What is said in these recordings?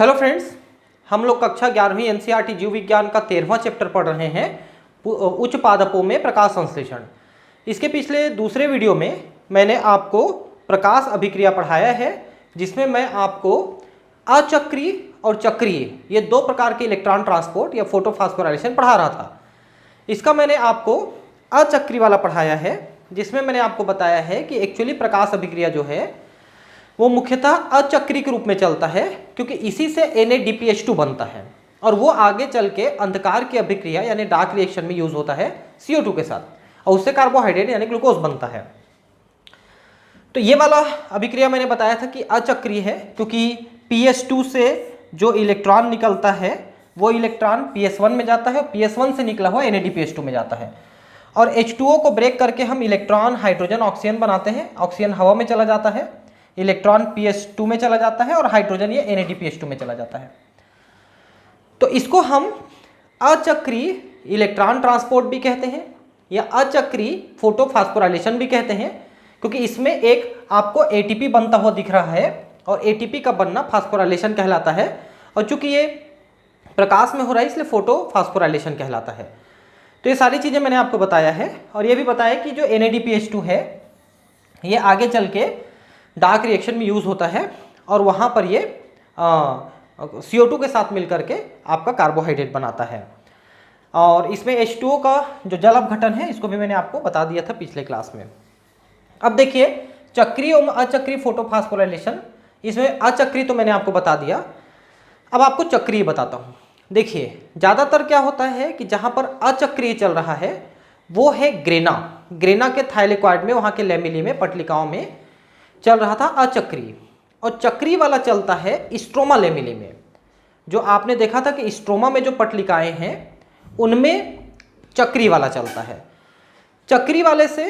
Hello friends, हम लोग कक्षा 11वीं एनसीईआरटी जीव विज्ञान का 13वां चैप्टर पढ़ रहे हैं उच्च पादपों में प्रकाश संश्लेषण। इसके पिछले दूसरे वीडियो में मैंने आपको प्रकाश अभिक्रिया पढ़ाया है, जिसमें मैं आपको अचक्रीय और चक्रीय ये दो प्रकार के इलेक्ट्रॉन ट्रांसपोर्ट या फोटोफॉस्फोराइलेशन पढ़ा रहा था। इसका मैंने आपको अचक्रीय वाला पढ़ाया है, जिसमें मैंने आपको बताया है कि एक्चुअली प्रकाश अभिक्रिया जो है वो मुख्यतः अचक्रीय के रूप में चलता है, क्योंकि इसी से NADPH2 बनता है और वो आगे चल के अंधकार की अभिक्रिया यानी डार्क रिएक्शन में यूज होता है CO2 के साथ, और उससे कार्बोहाइड्रेट यानी ग्लूकोज बनता है। तो ये वाला अभिक्रिया मैंने बताया था कि अचक्रीय है, क्योंकि PS2 से जो इलेक्ट्रॉन निकलता है वो इलेक्ट्रॉन PS1 में जाता है और PS1 से निकला हुआ NADPH2 में जाता है, और H2O को ब्रेक करके हम इलेक्ट्रॉन हाइड्रोजन ऑक्सीजन बनाते हैं। ऑक्सीजन हवा में चला जाता है, इलेक्ट्रॉन PS2 में चला जाता है और हाइड्रोजन ये NADPH2 में चला जाता है। तो इसको हम अचक्रीय इलेक्ट्रॉन ट्रांसपोर्ट भी कहते हैं या अचक्रीय फोटोफॉस्फोराइलेशन भी कहते हैं, क्योंकि इसमें एक आपको ATP बनता हुआ दिख रहा है और ATP का बनना फास्फोराइलेशन कहलाता है, और चूंकि ये प्रकाश में हो रहा है इसलिए फोटोफॉस्फोराइलेशन कहलाता है। तो ये सारी चीज़ें मैंने आपको बताया है, और ये भी बताया कि जो NADPH2 है ये आगे चल के डार्क रिएक्शन में यूज़ होता है और वहाँ पर ये CO2 के साथ मिलकर के आपका कार्बोहाइड्रेट बनाता है। और इसमें H2O का जो जल अपघटन है इसको भी मैंने आपको बता दिया था पिछले क्लास में। अब देखिए चक्रीय और अचक्रीय फोटोफॉस्फोराइलेशन, इसमें अचक्रीय तो मैंने आपको बता दिया, अब आपको चक्रीय बताता हूँ। देखिए ज़्यादातर क्या होता है कि जहाँ पर अचक्रीय चल रहा है वो है ग्रेना के थाइलेकॉइड में, वहाँ के लैमेली में, पटलिकाओं में चल रहा था अचक्रीय, और चक्रीय वाला चलता है स्ट्रोमा लैमेली में। जो आपने देखा था कि स्ट्रोमा में जो पटलिकाएं हैं उनमें चक्रीय वाला चलता है। चक्रीय वाले से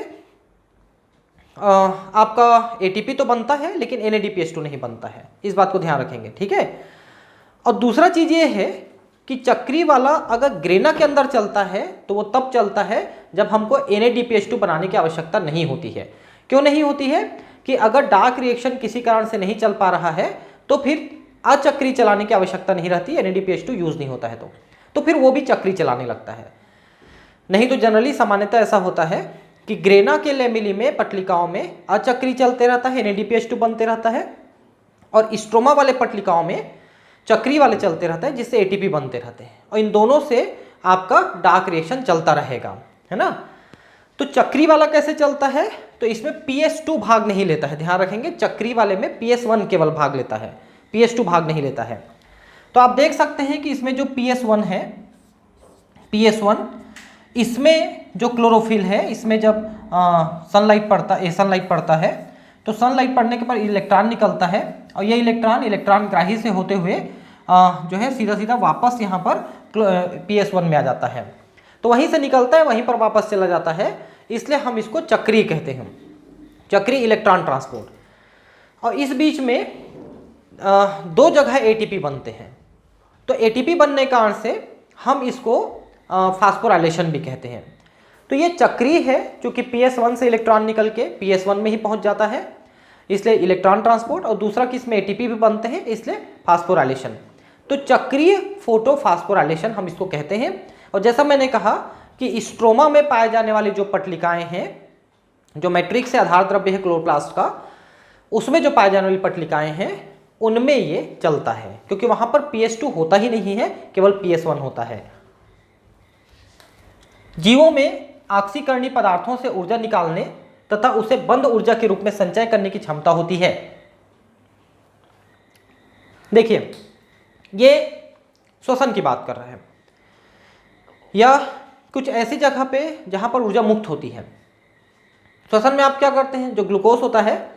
आपका ATP तो बनता है लेकिन NADPH2 नहीं बनता है, इस बात को ध्यान रखेंगे, ठीक है। और दूसरा चीज़ ये है कि चक्रीय वाला अगर ग्रेना के अंदर चलता है तो वो तब चलता है जब हमको NADPH2 बनाने की आवश्यकता नहीं होती है। क्यों नहीं होती है कि अगर डार्क रिएक्शन किसी कारण से नहीं चल पा रहा है तो फिर अचक्रीय चलाने की आवश्यकता नहीं रहती, NADPH2 यूज नहीं होता है तो फिर वो भी चक्रीय चलाने लगता है। नहीं तो जनरली सामान्यतः ऐसा होता है कि ग्रेना के लैमेली में पटलिकाओं में अचक्रीय चलते रहता है, NADPH2 बनते रहता है, और स्ट्रोमा वाले पटलिकाओं में चक्रीय वाले चलते रहता है, जिससे ATP बनते रहते हैं, और इन दोनों से आपका डार्क रिएक्शन चलता रहेगा, है ना। तो चक्रीय वाला कैसे चलता है, तो इसमें PS2 भाग नहीं लेता है, ध्यान रखेंगे। चक्रीय वाले में PS1 केवल भाग लेता है, PS2 भाग नहीं लेता है। तो आप देख सकते हैं कि इसमें जो PS1 है, PS1 इसमें जो क्लोरोफिल है, इसमें जब सनलाइट पड़ता है तो सनलाइट पड़ने के बाद इलेक्ट्रॉन निकलता है, और ये इलेक्ट्रॉन ग्राही से होते हुए जो है सीधा सीधा वापस यहाँ पर PS1 में आ जाता है। तो वहीं से निकलता है, वहीं पर वापस चला जाता है, इसलिए हम इसको चक्रीय कहते हैं, चक्रीय इलेक्ट्रॉन ट्रांसपोर्ट। और इस बीच में दो जगह ATP बनते हैं, तो ATP बनने के कारण से हम इसको फास्फोराइलेशन भी कहते हैं। तो ये चक्रीय है, क्योंकि PS1 से इलेक्ट्रॉन निकल के PS1 में ही पहुंच जाता है, इसलिए इलेक्ट्रॉन ट्रांसपोर्ट, और दूसरा कि इसमें ATP भी बनते हैं, इसलिए फास्फोराइलेशन। तो चक्रीय फोटोफॉस्फोराइलेशन हम इसको कहते हैं। और जैसा मैंने कहा कि स्ट्रोमा में पाए जाने वाली जो पटलिकाएं हैं, जो मैट्रिक्स से आधार द्रव्य है क्लोरोप्लास्ट का, उसमें जो पाए जाने वाली पटलिकाएं हैं उनमें ये चलता है, क्योंकि वहां पर PS2 होता ही नहीं है, केवल PS1 होता है। जीवों में ऑक्सीकरणीय पदार्थों से ऊर्जा निकालने तथा उसे बंद ऊर्जा के रूप में संचय करने की क्षमता होती है। देखिए ये श्वसन की बात कर रहे हैं, या कुछ ऐसी जगह पे जहां पर ऊर्जा मुक्त होती है। श्वसन में आप क्या करते हैं, जो ग्लूकोज होता है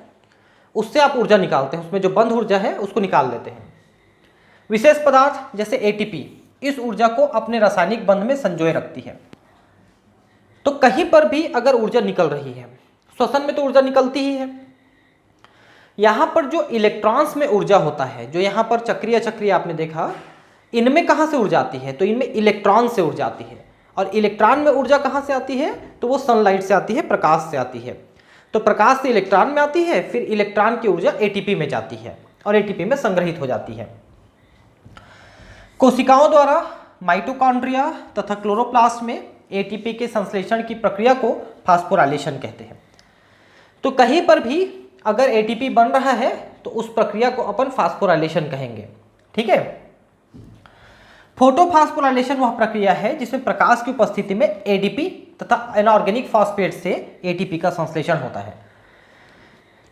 उससे आप ऊर्जा निकालते हैं, उसमें जो बंद ऊर्जा है उसको निकाल लेते हैं। विशेष पदार्थ जैसे ATP इस ऊर्जा को अपने रासायनिक बंध में संजोए रखती है। तो कहीं पर भी अगर ऊर्जा निकल रही है, श्वसन में तो ऊर्जा निकलती ही है, यहां पर जो इलेक्ट्रॉन्स में ऊर्जा होता है, जो यहां पर चक्रीय आपने देखा, इनमें कहां से ऊर्जा आती है, तो इनमें इलेक्ट्रॉन से ऊर्जा आती है। और इलेक्ट्रॉन में ऊर्जा कहां से आती है, तो वो सनलाइट से आती है, प्रकाश से आती है। तो प्रकाश से इलेक्ट्रॉन में आती है, फिर इलेक्ट्रॉन की ऊर्जा ATP में जाती है और ATP में संग्रहित हो जाती है। कोशिकाओं द्वारा माइटोकॉन्ड्रिया तथा क्लोरोप्लास्ट में एटीपी के संश्लेषण की प्रक्रिया को फास्फोराइलेशन कहते हैं। तो कहीं पर भी अगर एटीपी बन रहा है तो उस प्रक्रिया को अपन फास्फोराइलेशन कहेंगे। ठीक है। फोटोफास्फोराइलेशन वह प्रक्रिया है जिसमें प्रकाश की उपस्थिति में एडीपी तथा इनऑर्गेनिक फॉस्फेट से एटीपी का संश्लेषण होता है।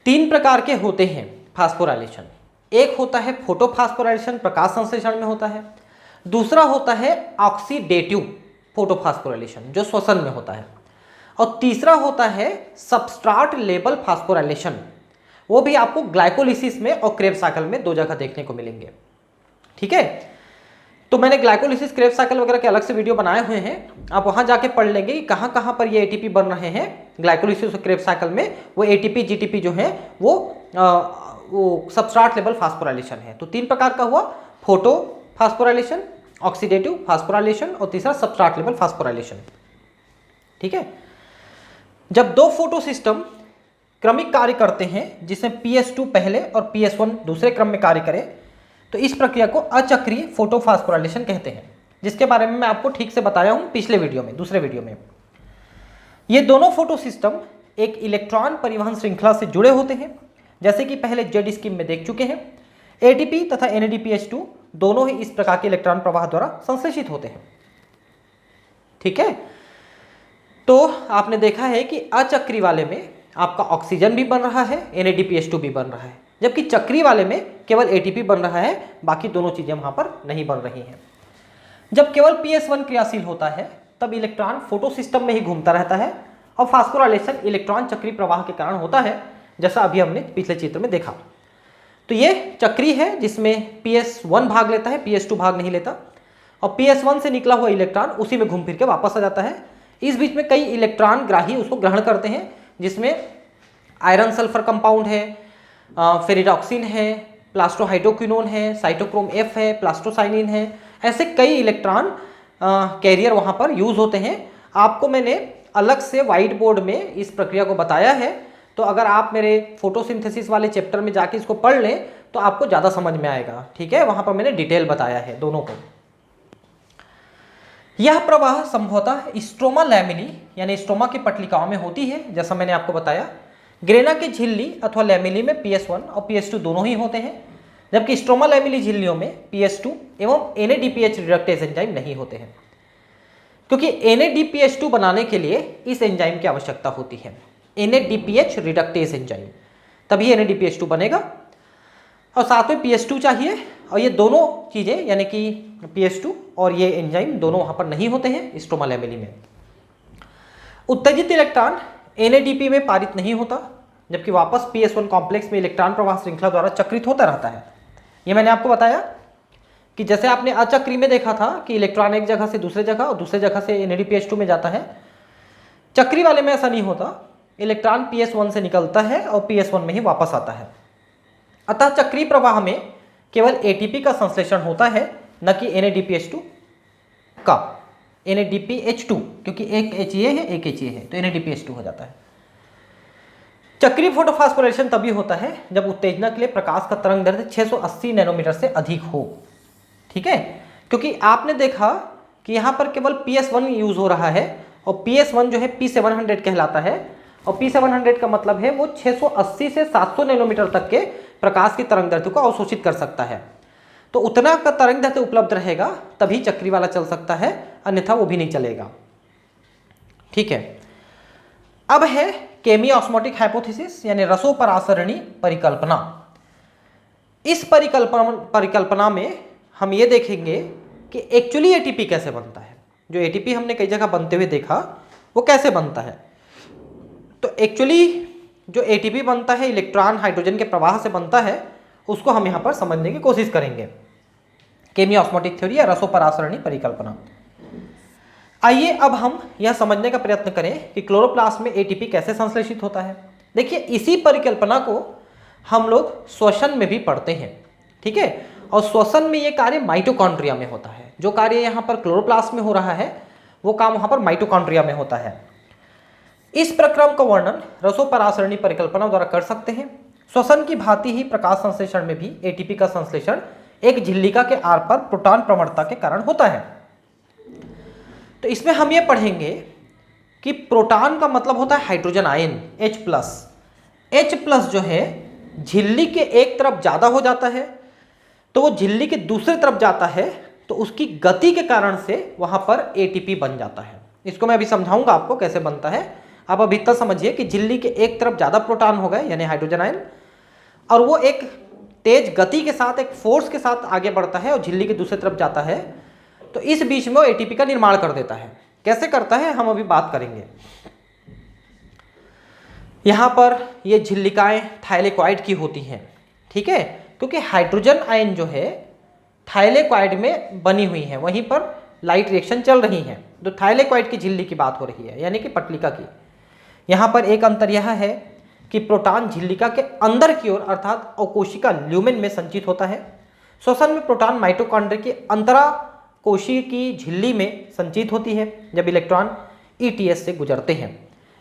3 प्रकार के होते हैं फास्फोराइलेशन। एक होता है फोटोफास्फोराइलेशन, प्रकाश संश्लेषण में होता है। दूसरा होता है ऑक्सीडेटिव फोटोफास्फोराइलेशन जो श्वसन में होता है। और तीसरा होता है सबस्ट्रेट लेवल फास्फोराइलेशन, वो भी आपको ग्लाइकोलिसिस में और क्रेब्स साइकिल में 2 जगह देखने को मिलेंगे। ठीक है। तो मैंने ग्लाइकोलिसिस, क्रेब्स साइकिल वगैरह के अलग से वीडियो बनाए हुए हैं, आप वहां जाके पढ़ लेंगे कि कहां कहां पर ये एटीपी बन रहे हैं। ग्लाइकोलिसिस और क्रेब्स साइकिल में वो एटीपी जीटीपी जो है वो सबस्ट्रेट लेवल फास्फोराइलेशन है। तो 3 प्रकार का हुआ, फोटो फास्फोराइलेशन, ऑक्सीडेटिव फास्फोराइलेशन और तीसरा सबस्ट्रेट लेवल फास्फोराइलेशन। ठीक है। जब 2 फोटो सिस्टम क्रमिक कार्य करते हैं जिसमें PS2 पहले और PS1 दूसरे क्रम में कार्य करे तो इस प्रक्रिया को अचक्रीय फोटोफास्फोराइलेशन कहते हैं, जिसके बारे में मैं आपको ठीक से बताया हूं पिछले वीडियो में, दूसरे वीडियो में। ये दोनों फोटो सिस्टम एक इलेक्ट्रॉन परिवहन श्रृंखला से जुड़े होते हैं, जैसे कि पहले जेड स्कीम में देख चुके हैं। एटीपी तथा NADPH2 दोनों ही इस प्रकार के इलेक्ट्रॉन प्रवाह द्वारा संश्लेषित होते हैं। ठीक है। तो आपने देखा है कि अचक्रीय वाले में आपका ऑक्सीजन भी बन रहा है, NADPH2 भी बन रहा है, जबकि चक्रीय वाले में केवल एटीपी बन रहा है, बाकी दोनों चीजें वहां पर नहीं बन रही हैं। जब केवल PS1 क्रियाशील होता है तब इलेक्ट्रॉन फोटो सिस्टम में ही घूमता रहता है और फास्फोराइलेशन इलेक्ट्रॉन चक्रीय प्रवाह के कारण होता है, जैसा अभी हमने पिछले चित्र में देखा। तो ये चक्रीय है जिसमें PS1 भाग लेता है, PS2 भाग नहीं लेता, और PS1 से निकला हुआ इलेक्ट्रॉन उसी में घूम फिर के वापस आ जाता है। इस बीच में कई इलेक्ट्रॉन ग्राही उसको ग्रहण करते हैं, जिसमें आयरन सल्फर कंपाउंड है, फेरिडॉक्सिन है, प्लास्टोहाइड्रोक्विनोन है, साइटोक्रोम F है, प्लास्टोसाइनिन है, ऐसे कई इलेक्ट्रॉन कैरियर वहां पर यूज होते हैं। आपको मैंने अलग से व्हाइट बोर्ड में इस प्रक्रिया को बताया है, तो अगर आप मेरे फोटोसिंथेसिस वाले चैप्टर में जाके इसको पढ़ लें तो आपको ज़्यादा समझ में आएगा। ठीक है। वहां पर मैंने डिटेल बताया है दोनों को। यह प्रवाह संभवतः स्ट्रोमा लैमिनी यानी स्ट्रोमा की पटलिकाओं में होती है, जैसा मैंने आपको बताया। ग्रेना की झिल्ली अथवा लैमिली में PS1 और PS2 दोनों ही होते हैं, जबकि स्ट्रोमा लैमिली झिल्लियों में PS2 एवं NADPH रिडक्टेज एंजाइम नहीं होते हैं, क्योंकि NADPH2 बनाने के लिए इस एंजाइम की आवश्यकता होती है, NADPH रिडक्टेज एंजाइम, तभी NADPH2 बनेगा। और साथ में PS2 चाहिए, और ये दोनों चीजें यानी कि PS2 और ये एंजाइम दोनों वहां पर नहीं होते हैं स्ट्रोमा लैमेली में। उत्तेजित इलेक्ट्रॉन NADP में पारित नहीं होता, जबकि वापस PS1 कॉम्प्लेक्स में इलेक्ट्रॉन प्रवाह श्रृंखला द्वारा चक्रित होता रहता है। ये मैंने आपको बताया कि जैसे आपने अचक्रीय में देखा था कि इलेक्ट्रॉन एक जगह से दूसरे जगह और दूसरे जगह से NADPH2 में जाता है, चक्रीय वाले में ऐसा नहीं होता, इलेक्ट्रॉन PS1 से निकलता है और PS1 में ही वापस आता है। अतः चक्रीय प्रवाह में केवल ATP का संश्लेषण होता है, न कि NADPH2 का। NADPH2 क्योंकि एक HA है एक HA है तो NADPH2 हो जाता है। चक्रीय फोटोफास्फोराइलेशन तभी होता है जब उत्तेजना के लिए प्रकाश का तरंग दैर्ध्य 680 नैनोमीटर से अधिक हो। ठीक है। क्योंकि आपने देखा कि यहाँ पर केवल PS1 यूज हो रहा है, और PS1 जो है P700 कहलाता है, और P700 का मतलब है वो 680 से 700 नैनोमीटर तक के प्रकाश की तरंग दैर्ध्य को अवशोषित कर सकता है। तो उतना का तरंग दैर्ध्य उपलब्ध रहेगा तभी चक्रीय वाला चल सकता है, अन्यथा वो भी नहीं चलेगा। ठीक है। अब है केमियोस्मोटिक हाइपोथेसिस यानी रसोपरासरणी परिकल्पना। इस परिकल्पना में हम ये देखेंगे कि एक्चुअली एटीपी कैसे बनता है। जो एटीपी हमने कई जगह बनते हुए देखा वो कैसे बनता है। तो एक्चुअली जो एटीपी बनता है इलेक्ट्रॉन हाइड्रोजन के प्रवाह से बनता है, उसको हम यहाँ पर समझने की कोशिश करेंगे। केमियोस्मोटिक थ्योरी या रसोपरासरणी परिकल्पना। आइए अब हम यह समझने का प्रयत्न करें कि क्लोरोप्लास्ट में एटीपी कैसे संश्लेषित होता है। देखिए इसी परिकल्पना को हम लोग श्वसन में भी पढ़ते हैं। ठीक है। और श्वसन में ये कार्य माइटोकॉन्ड्रिया में होता है। जो कार्य यहाँ पर क्लोरोप्लास्ट में हो रहा है वो काम वहाँ पर माइटोकॉन्ड्रिया में होता है। इस प्रक्रम का वर्णन रसोपरासरणी परिकल्पना द्वारा कर सकते हैं। श्वसन की भांति ही प्रकाश संश्लेषण में भी एटीपी का संश्लेषण एक झिल्लिका के आर पर प्रोटॉन प्रवणता के कारण होता है। तो इसमें हम ये पढ़ेंगे कि प्रोटॉन का मतलब होता है हाइड्रोजन आयन H+। H+ जो है झिल्ली के एक तरफ ज़्यादा हो जाता है तो वो झिल्ली के दूसरे तरफ जाता है, तो उसकी गति के कारण से वहाँ पर ATP बन जाता है। इसको मैं अभी समझाऊंगा आपको कैसे बनता है। आप अभी इतना समझिए कि झिल्ली के एक तरफ ज़्यादा प्रोटॉन हो गए यानी हाइड्रोजन आयन, और वो एक तेज गति के साथ, एक फोर्स के साथ आगे बढ़ता है और झिल्ली के दूसरे तरफ जाता है, तो इस बीच में वो ATP का निर्माण कर देता है। कैसे करता है हम अभी बात करेंगे। यहाँ पर ये झिल्लिकाएँ थाइलेकॉइड की होती हैं, ठीक है, क्योंकि हाइड्रोजन आयन जो है थाइलेकॉइड में बनी हुई है, वहीं पर लाइट रिएक्शन चल रही है। तो थाइलेकॉइड की झिल्ली की बात हो रही है यानी कि पटलिका की। यहाँ पर एक अंतर यह है कि प्रोटॉन झिल्लिका के अंदर की ओर अर्थात अवकोशिका ल्यूमेन में संचित होता है। श्वसन में प्रोटॉन माइटोकॉन्ड्रिया की अंतरा कोशिकी झिल्ली में संचित होती है जब इलेक्ट्रॉन ETS से गुजरते हैं।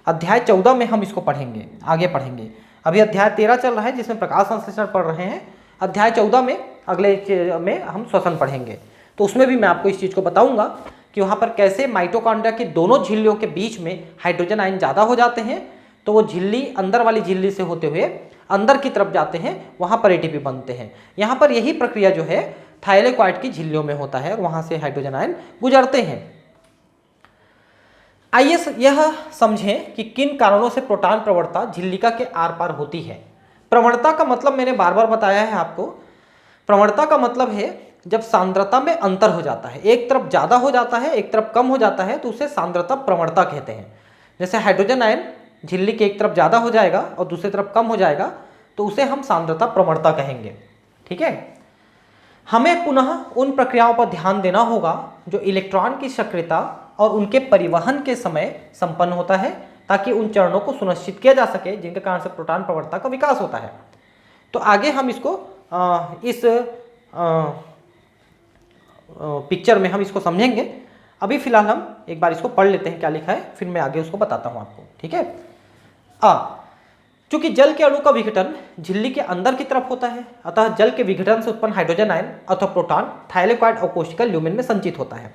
अध्याय 14 में हम इसको पढ़ेंगे, आगे पढ़ेंगे। अभी अध्याय 13 चल रहा है जिसमें प्रकाश संश्लेषण पढ़ रहे हैं। अध्याय 14 में अगले में हम श्वसन पढ़ेंगे, तो उसमें भी मैं आपको इस चीज़ को बताऊंगा कि वहाँ पर कैसे माइटोकॉन्ड्रिया की दोनों झिल्लियों के बीच में हाइड्रोजन आयन ज़्यादा हो जाते हैं, तो वो झिल्ली अंदर वाली झिल्ली से होते हुए अंदर की तरफ जाते हैं, वहाँ पर ATP बनते हैं। यहाँ पर यही प्रक्रिया जो है थाइलेकॉइड की झिल्लियों में होता है और वहाँ से हाइड्रोजन आयन गुजरते हैं। आइए यह समझें कि किन कारणों से प्रोटॉन प्रवणता झिल्लिका के आर पार होती है। प्रवणता का मतलब मैंने बार बार बताया है आपको। प्रवणता का मतलब है जब सांद्रता में अंतर हो जाता है, एक तरफ ज़्यादा हो जाता है एक तरफ कम हो जाता है, तो उसे सांद्रता प्रवणता कहते हैं। जैसे हाइड्रोजन आयन झिल्ली के एक तरफ ज़्यादा हो जाएगा और दूसरी तरफ कम हो जाएगा, तो उसे हम सांद्रता प्रवणता कहेंगे, ठीक है। हमें पुनः उन प्रक्रियाओं पर ध्यान देना होगा जो इलेक्ट्रॉन की सक्रियता और उनके परिवहन के समय संपन्न होता है, ताकि उन चरणों को सुनिश्चित किया जा सके जिनके कारण से प्रोटॉन प्रवणता का विकास होता है। तो आगे हम इसको इस पिक्चर में हम इसको समझेंगे। अभी फिलहाल हम एक बार इसको पढ़ लेते हैं क्या लिखा है, फिर मैं आगे उसको बताता हूँ आपको, ठीक है। चूंकि जल के अणु का विघटन झिल्ली के अंदर की तरफ होता है, अतः जल के विघटन से उत्पन्न हाइड्रोजन आयन अथवा प्रोटॉन थाइलेकॉइड अवकोशिका ल्यूमेन में संचित होता है।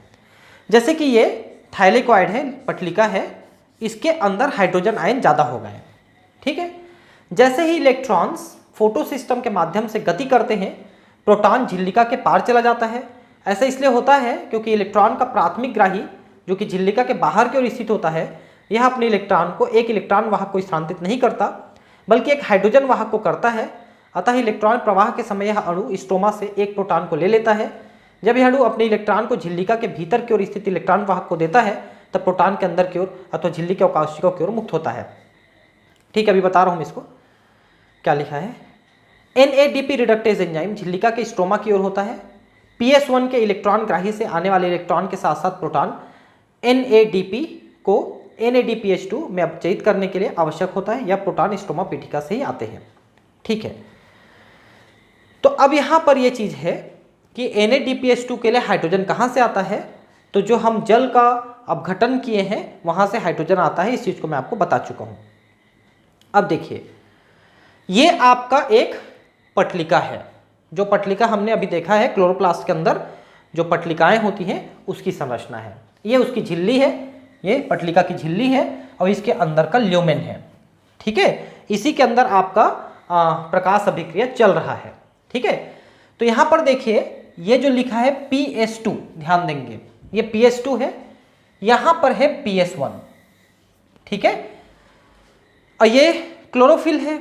जैसे कि ये थाइलेकॉइड है, पटलिका है, इसके अंदर हाइड्रोजन आयन ज़्यादा हो गए, ठीक है। जैसे ही इलेक्ट्रॉन्स फोटो सिस्टम के माध्यम से गति करते हैं, प्रोटॉन झिल्लिका के पार चला जाता है। ऐसा इसलिए होता है क्योंकि इलेक्ट्रॉन का प्राथमिक ग्राही जो कि झिल्लिका के बाहर की ओर स्थित होता है, यह अपने इलेक्ट्रॉन को एक इलेक्ट्रॉन वाहक को स्थानांतरित नहीं करता बल्कि एक हाइड्रोजन वाहक को करता है। अतः इलेक्ट्रॉन प्रवाह के समय यह अणु स्ट्रोमा से एक प्रोटॉन को ले लेता है। जब यह अणु अपने इलेक्ट्रॉन को झिल्लिका के भीतर की ओर स्थित इलेक्ट्रॉन वाहक को देता है, तब प्रोटॉन के अंदर की ओर अथवा झिल्ली के अवकाशिका की ओर मुक्त होता है, ठीक है। अभी बता रहा हूँ इसको क्या लिखा है। NADP रिडक्टेज एंजाइम झिल्लिका के स्ट्रोमा की ओर होता है। PS1 के इलेक्ट्रॉन ग्राही से आने वाले इलेक्ट्रॉन के साथ साथ प्रोटॉन NADP को NADPH2 में अपचयित करने के लिए आवश्यक होता है, या प्रोटॉन स्ट्रोमा पेटिका से ही आते हैं, ठीक है। तो अब यहाँ पर यह चीज़ है कि NADPH2 के लिए हाइड्रोजन कहाँ से आता है, तो जो हम जल का अपघटन किए हैं वहाँ से हाइड्रोजन आता है। इस चीज़ को मैं आपको बता चुका हूँ। अब देखिए, ये आपका एक पटलिका है। जो पटलिका हमने अभी देखा है क्लोरोप्लास्ट के अंदर जो पटलिकाएं होती हैं उसकी संरचना है। ये उसकी झिल्ली है, ये पटलिका की झिल्ली है और इसके अंदर का ल्यूमेन है, ठीक है। इसी के अंदर आपका प्रकाश अभिक्रिया चल रहा है, ठीक है। तो यहाँ पर देखिए ये जो लिखा है PS2, ध्यान देंगे ये PS2 है, यहाँ पर है PS1, ठीक है। और ये क्लोरोफिल है,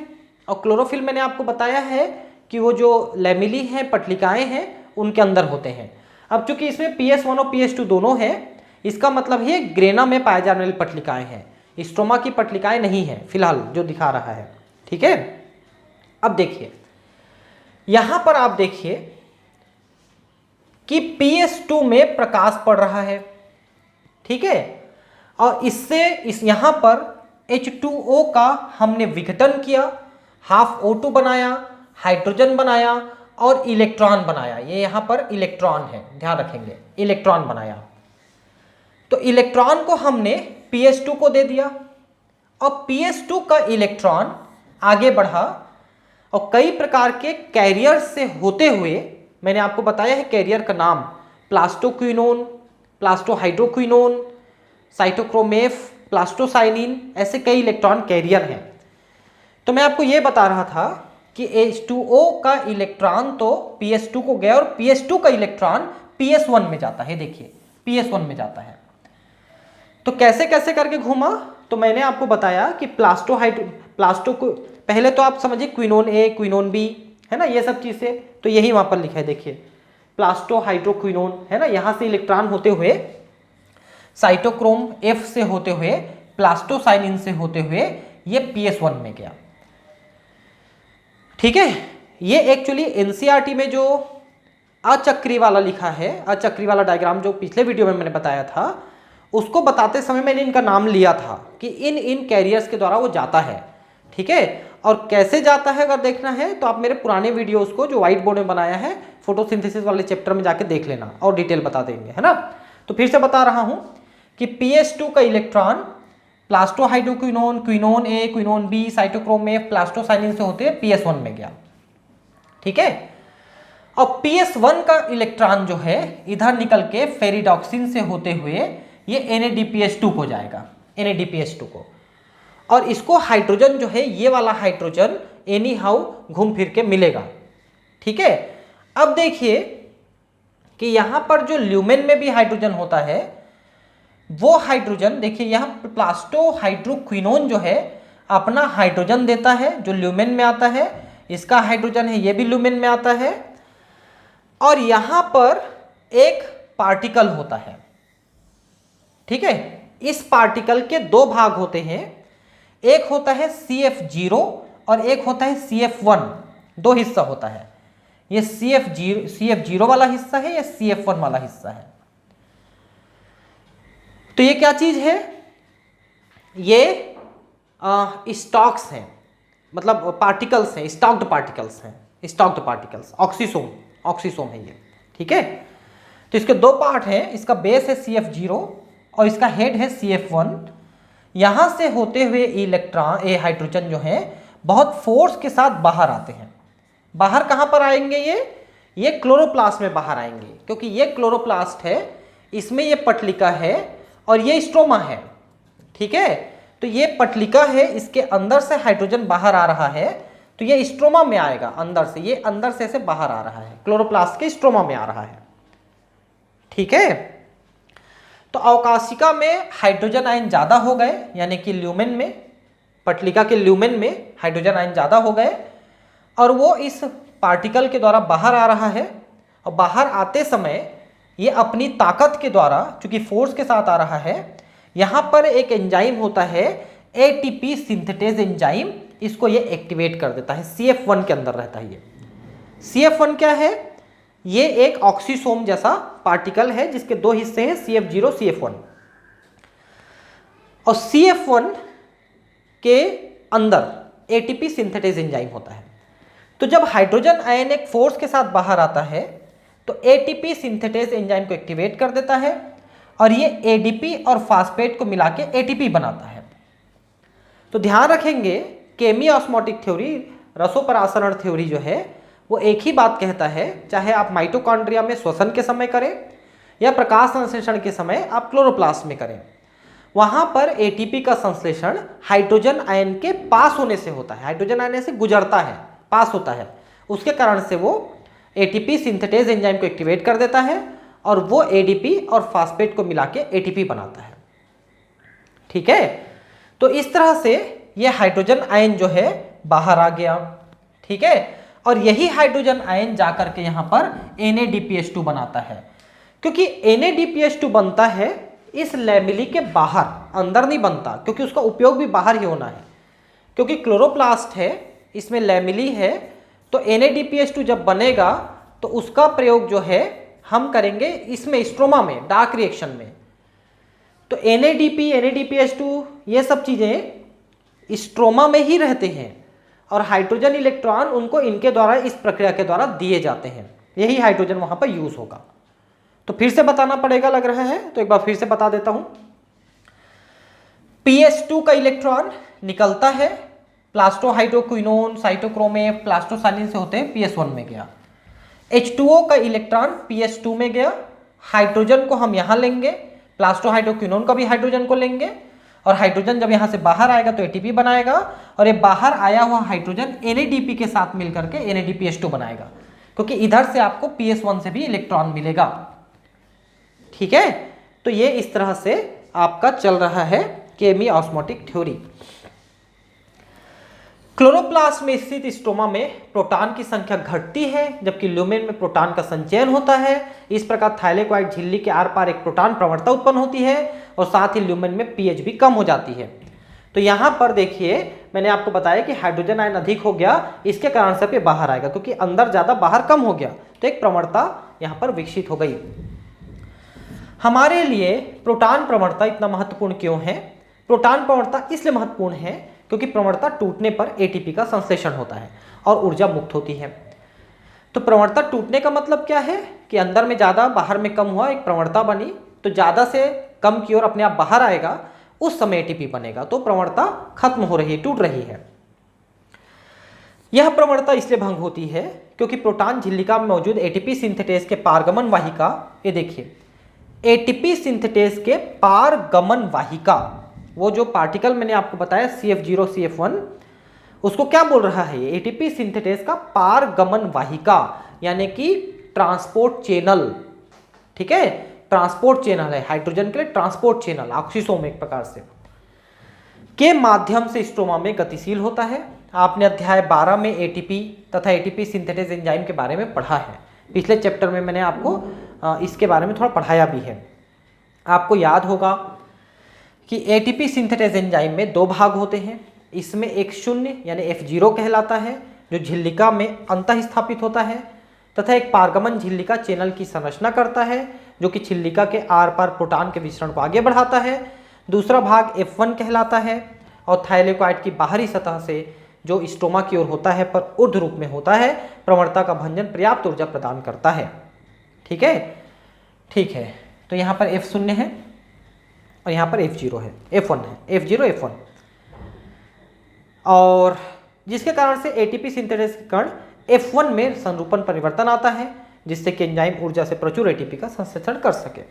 और क्लोरोफिल मैंने आपको बताया है कि वो जो लैमिली हैं, पटलिकाएं हैं, उनके अंदर होते हैं। अब चूंकि इसमें PS1 और PS2 दोनों हैं, इसका मतलब है ग्रेना में पाए जाने वाली पटलिकाएं हैं, स्ट्रोमा की पटलिकाएं नहीं हैं फिलहाल जो दिखा रहा है, ठीक है। अब देखिए यहां पर आप देखिए कि PS2 में प्रकाश पड़ रहा है, ठीक है, और इससे यहां पर H2O का हमने विघटन किया, हाफ O2 बनाया, हाइड्रोजन बनाया और इलेक्ट्रॉन बनाया। ये यहां पर इलेक्ट्रॉन है, ध्यान रखेंगे, इलेक्ट्रॉन बनाया। तो इलेक्ट्रॉन को हमने PS2 को दे दिया और PS2 का इलेक्ट्रॉन आगे बढ़ा और कई प्रकार के कैरियर से होते हुए मैंने आपको बताया है कैरियर का नाम, प्लास्टोक्विनोन, प्लास्टोहाइड्रोक्विनोन, साइटोक्रोमेफ, प्लास्टोसाइनिन, ऐसे कई इलेक्ट्रॉन कैरियर हैं। तो मैं आपको ये बता रहा था कि H2O का इलेक्ट्रॉन तो PS2 को गया और PS2 का इलेक्ट्रॉन PS1 में जाता है। देखिए PS1 में जाता है। तो कैसे कैसे करके घूमा, तो मैंने आपको बताया कि पहले तो आप समझिए क्विनोन ए, क्विनोन बी, है ना, ये सब चीजें, तो यही वहां पर लिखा है। देखिए प्लास्टोहाइड्रोक्विनोन, है ना, यहां से इलेक्ट्रॉन होते हुए साइटोक्रोम F से होते हुए प्लास्टोसाइनिन से होते हुए ये PS1 में गया। ठीक है, ये एक्चुअली एनसीईआरटी में जो अचक्री वाला लिखा है, अचक्री वाला डायग्राम जो पिछले वीडियो में मैंने बताया था, उसको बताते समय मैंने इनका नाम लिया था कि इन कैरियर्स के द्वारा वो जाता है। ठीक है, और कैसे जाता है अगर देखना है तो आप मेरे पुराने वीडियोस को जो व्हाइट बोर्ड में बनाया है फोटोसिंथेसिस वाले चैप्टर में जाके देख लेना और डिटेल बता देंगे, है ना। तो फिर से बता रहा हूं कि PS2 का electron plastohydroquinone, quinone A, quinone B, cytochrome F, plastocyanin से होते हुए PS1 में गया। ठीक है, और PS1 का इलेक्ट्रॉन जो है इधर निकल के फेरिडॉक्सिन से होते हुए ये NADPH2 को जाएगा, NADPH2 को, और इसको हाइड्रोजन जो है ये वाला हाइड्रोजन एनी हाउ घूम फिर के मिलेगा। ठीक है, अब देखिए कि यहां पर जो ल्यूमेन में भी हाइड्रोजन होता है वो हाइड्रोजन, देखिए यहां प्लास्टोहाइड्रोक्विनोन जो है अपना हाइड्रोजन देता है जो ल्यूमेन में आता है, इसका हाइड्रोजन है ये भी ल्यूमेन में आता है, और यहां पर एक पार्टिकल होता है। ठीक है, इस पार्टिकल के दो भाग होते हैं, एक होता है CF0 और एक होता है CF1, दो हिस्सा होता है। ये CF0 वाला हिस्सा है, या CF1 वाला हिस्सा है। तो ये क्या चीज है, ये स्टॉक्स हैं, मतलब पार्टिकल्स हैं, स्टॉक्ड पार्टिकल्स हैं, स्टॉक्ड पार्टिकल्स, ऑक्सीसोम है ये। ठीक है, तो इसके दो पार्ट हैं, इसका बेस है CF0 और इसका हेड है CF1। यहां से होते हुए इलेक्ट्रॉन ये हाइड्रोजन जो है बहुत फोर्स के साथ बाहर आते हैं। बाहर कहां पर आएंगे, ये क्लोरोप्लास्ट में बाहर आएंगे, क्योंकि ये क्लोरोप्लास्ट है, इसमें ये पटलिका है और ये स्ट्रोमा है। ठीक है, तो ये पटलिका है, इसके अंदर से हाइड्रोजन बाहर आ रहा है, तो ये स्ट्रोमा में आएगा अंदर से, ये अंदर से ऐसे बाहर आ रहा है, क्लोरोप्लास्ट के स्ट्रोमा में आ रहा है। ठीक है, तो अवकाशिका में हाइड्रोजन आयन ज्यादा हो गए, यानी कि ल्यूमेन में, पटलिका के ल्यूमेन में हाइड्रोजन आयन ज्यादा हो गए, और वो इस पार्टिकल के द्वारा बाहर आ रहा है, और बाहर आते समय ये अपनी ताकत के द्वारा, चूंकि फोर्स के साथ आ रहा है, यहां पर एक एंजाइम होता है ATP सिंथेटेज एंजाइम, इसको ये एक्टिवेट कर देता है। CF1 के अंदर रहता है ये। CF1 क्या है, ये एक ऑक्सीसोम जैसा पार्टिकल है जिसके दो हिस्से हैं, CF0, CF1। और CF1 के अंदर ATP सिंथेटेज एंजाइम होता है। तो जब हाइड्रोजन आयन एक फोर्स के साथ बाहर आता है तो ATP सिंथेटेज एंजाइम को एक्टिवेट कर देता है, और ये ADP और फास्फेट को मिला के ATP बनाता है। तो ध्यान रखेंगे केमी ऑस्मोटिक थ्योरी, रसोपरासरण थ्योरी जो है वो एक ही बात कहता है, चाहे आप माइटोकॉन्ड्रिया में श्वसन के समय करें या प्रकाश संश्लेषण के समय आप क्लोरोप्लास्ट में करें, वहां पर ATP का संश्लेषण हाइड्रोजन आयन के पास होने से होता है, हाइड्रोजन आयन से गुजरता है, पास होता है, उसके कारण से वो ATP सिंथेटेज एंजाइम को एक्टिवेट कर देता है और वो ADP और फास्फेट को मिला के ATP बनाता है। ठीक है, तो इस तरह से ये हाइड्रोजन आयन जो है बाहर आ गया। ठीक है, और यही हाइड्रोजन आयन जाकर के यहां पर NADPH2 बनाता है, क्योंकि NADPH2 बनता है इस लैमिली के बाहर, अंदर नहीं बनता, क्योंकि उसका उपयोग भी बाहर ही होना है, क्योंकि क्लोरोप्लास्ट है, इसमें लैमिली है, तो NADPH2 जब बनेगा तो उसका प्रयोग जो है हम करेंगे इसमें स्ट्रोमा में, डार्क रिएक्शन में। तो NADP, NADPH2 ये सब चीजें स्ट्रोमा में ही रहते हैं, और हाइड्रोजन इलेक्ट्रॉन उनको इनके द्वारा, इस प्रक्रिया के द्वारा दिए जाते हैं, यही हाइड्रोजन वहां पर यूज होगा। तो फिर से बताना पड़ेगा लग रहा है, तो एक बार फिर से बता देता हूं। PS2 का इलेक्ट्रॉन निकलता है प्लास्टोहाइड्रोक्विनोन, साइटोक्रोम एफ, प्लास्टोसाइनिन से होते हैं PS1 में गया। H2O का इलेक्ट्रॉन PS2 में गया, हाइड्रोजन को हम यहाँ लेंगे, प्लास्टोहाइड्रोक्विनोन का भी हाइड्रोजन को लेंगे, और हाइड्रोजन जब यहाँ से बाहर आएगा तो ATP बनाएगा, और ये बाहर आया हुआ हाइड्रोजन NADP के साथ मिलकर के NADPH2 बनाएगा, क्योंकि इधर से आपको PS1 से भी इलेक्ट्रॉन मिलेगा। ठीक है, तो ये इस तरह से आपका चल रहा है केमी ऑस्मोटिक थ्योरी। क्लोरोप्लास्ट में स्थित स्ट्रोमा में प्रोटॉन की संख्या घटती है, जबकि ल्यूमेन में प्रोटॉन का संचयन होता है। इस प्रकार थाइलेक्वाइड झिल्ली के आर पार एक प्रोटॉन प्रवणता उत्पन्न होती है, और साथ ही ल्यूमेन में पीएच भी कम हो जाती है। तो यहाँ पर देखिए, मैंने आपको बताया कि हाइड्रोजन आयन अधिक हो गया, इसके कारण से ये बाहर आएगा, क्योंकि अंदर ज़्यादा बाहर कम हो गया, तो एक प्रवणता यहाँ पर विकसित हो गई। हमारे लिए प्रोटॉन प्रवणता इतना महत्वपूर्ण क्यों है? प्रोटॉन प्रवणता इसलिए महत्वपूर्ण है क्योंकि प्रवणता टूटने पर एटीपी का संश्लेषण होता है और ऊर्जा मुक्त होती है। तो प्रवणता टूटने का मतलब क्या है कि अंदर में ज़्यादा बाहर में कम हुआ, एक प्रवणता बनी, तो ज़्यादा से कम की ओर अपने आप बाहर आएगा, उस समय एटीपी बनेगा, तो प्रवणता खत्म हो रही है, टूट रही है। यह प्रवणता इसलिए भंग होती है क्योंकि प्रोटॉन झिल्लिका में मौजूद एटीपी सिंथेटेज के पारगमन वाहिका, ये देखिए एटीपी सिंथेटेज के पारगमन वाहिका, वो जो पार्टिकल मैंने आपको बताया CF0 CF1, उसको क्या बोल रहा है? ये एटीपी सिंथेटेज का पारगमन वाहिका, यानी कि ट्रांसपोर्ट चैनल। ठीक है, ट्रांसपोर्ट चैनल है हाइड्रोजन के लिए, ट्रांसपोर्ट चैनल ऑक्सीसोम एक प्रकार से, के माध्यम से स्ट्रोमा में गतिशील होता है। आपने अध्याय 12 में एटीपी तथा एटीपी सिंथेटेज एंजाइम के बारे में पढ़ा है। पिछले चैप्टर में मैंने आपको इसके बारे में थोड़ा पढ़ाया भी है। आपको याद होगा कि एटीपी सिंथेटेज एंजाइम में दो भाग होते हैं। इसमें एक शून्य यानी F0 कहलाता है, जो झिल्लिका में अंतः स्थापित होता है, तथा एक पारगमन झिल्लिका चैनल की संरचना करता है, जो कि झिल्लिका के आर पार प्रोटॉन के विचरण को आगे बढ़ाता है। दूसरा भाग F1 कहलाता है और थाइलेक्वाइड की बाहरी सतह से जो स्ट्रोमा की ओर होता है पर ऊर्ध्व रूप में होता है, प्रवणता का भंजन पर्याप्त ऊर्जा प्रदान करता है। ठीक है, ठीक है, तो यहाँ पर F0 है और यहाँ पर F0 है, F1 है, F0 F1, और जिसके कारण से एटीपी सिंथेटेज के कण F1 में संरूपण परिवर्तन आता है, जिससे कि एंजाइम ऊर्जा से प्रचुर एटीपी का संश्लेषण कर सके।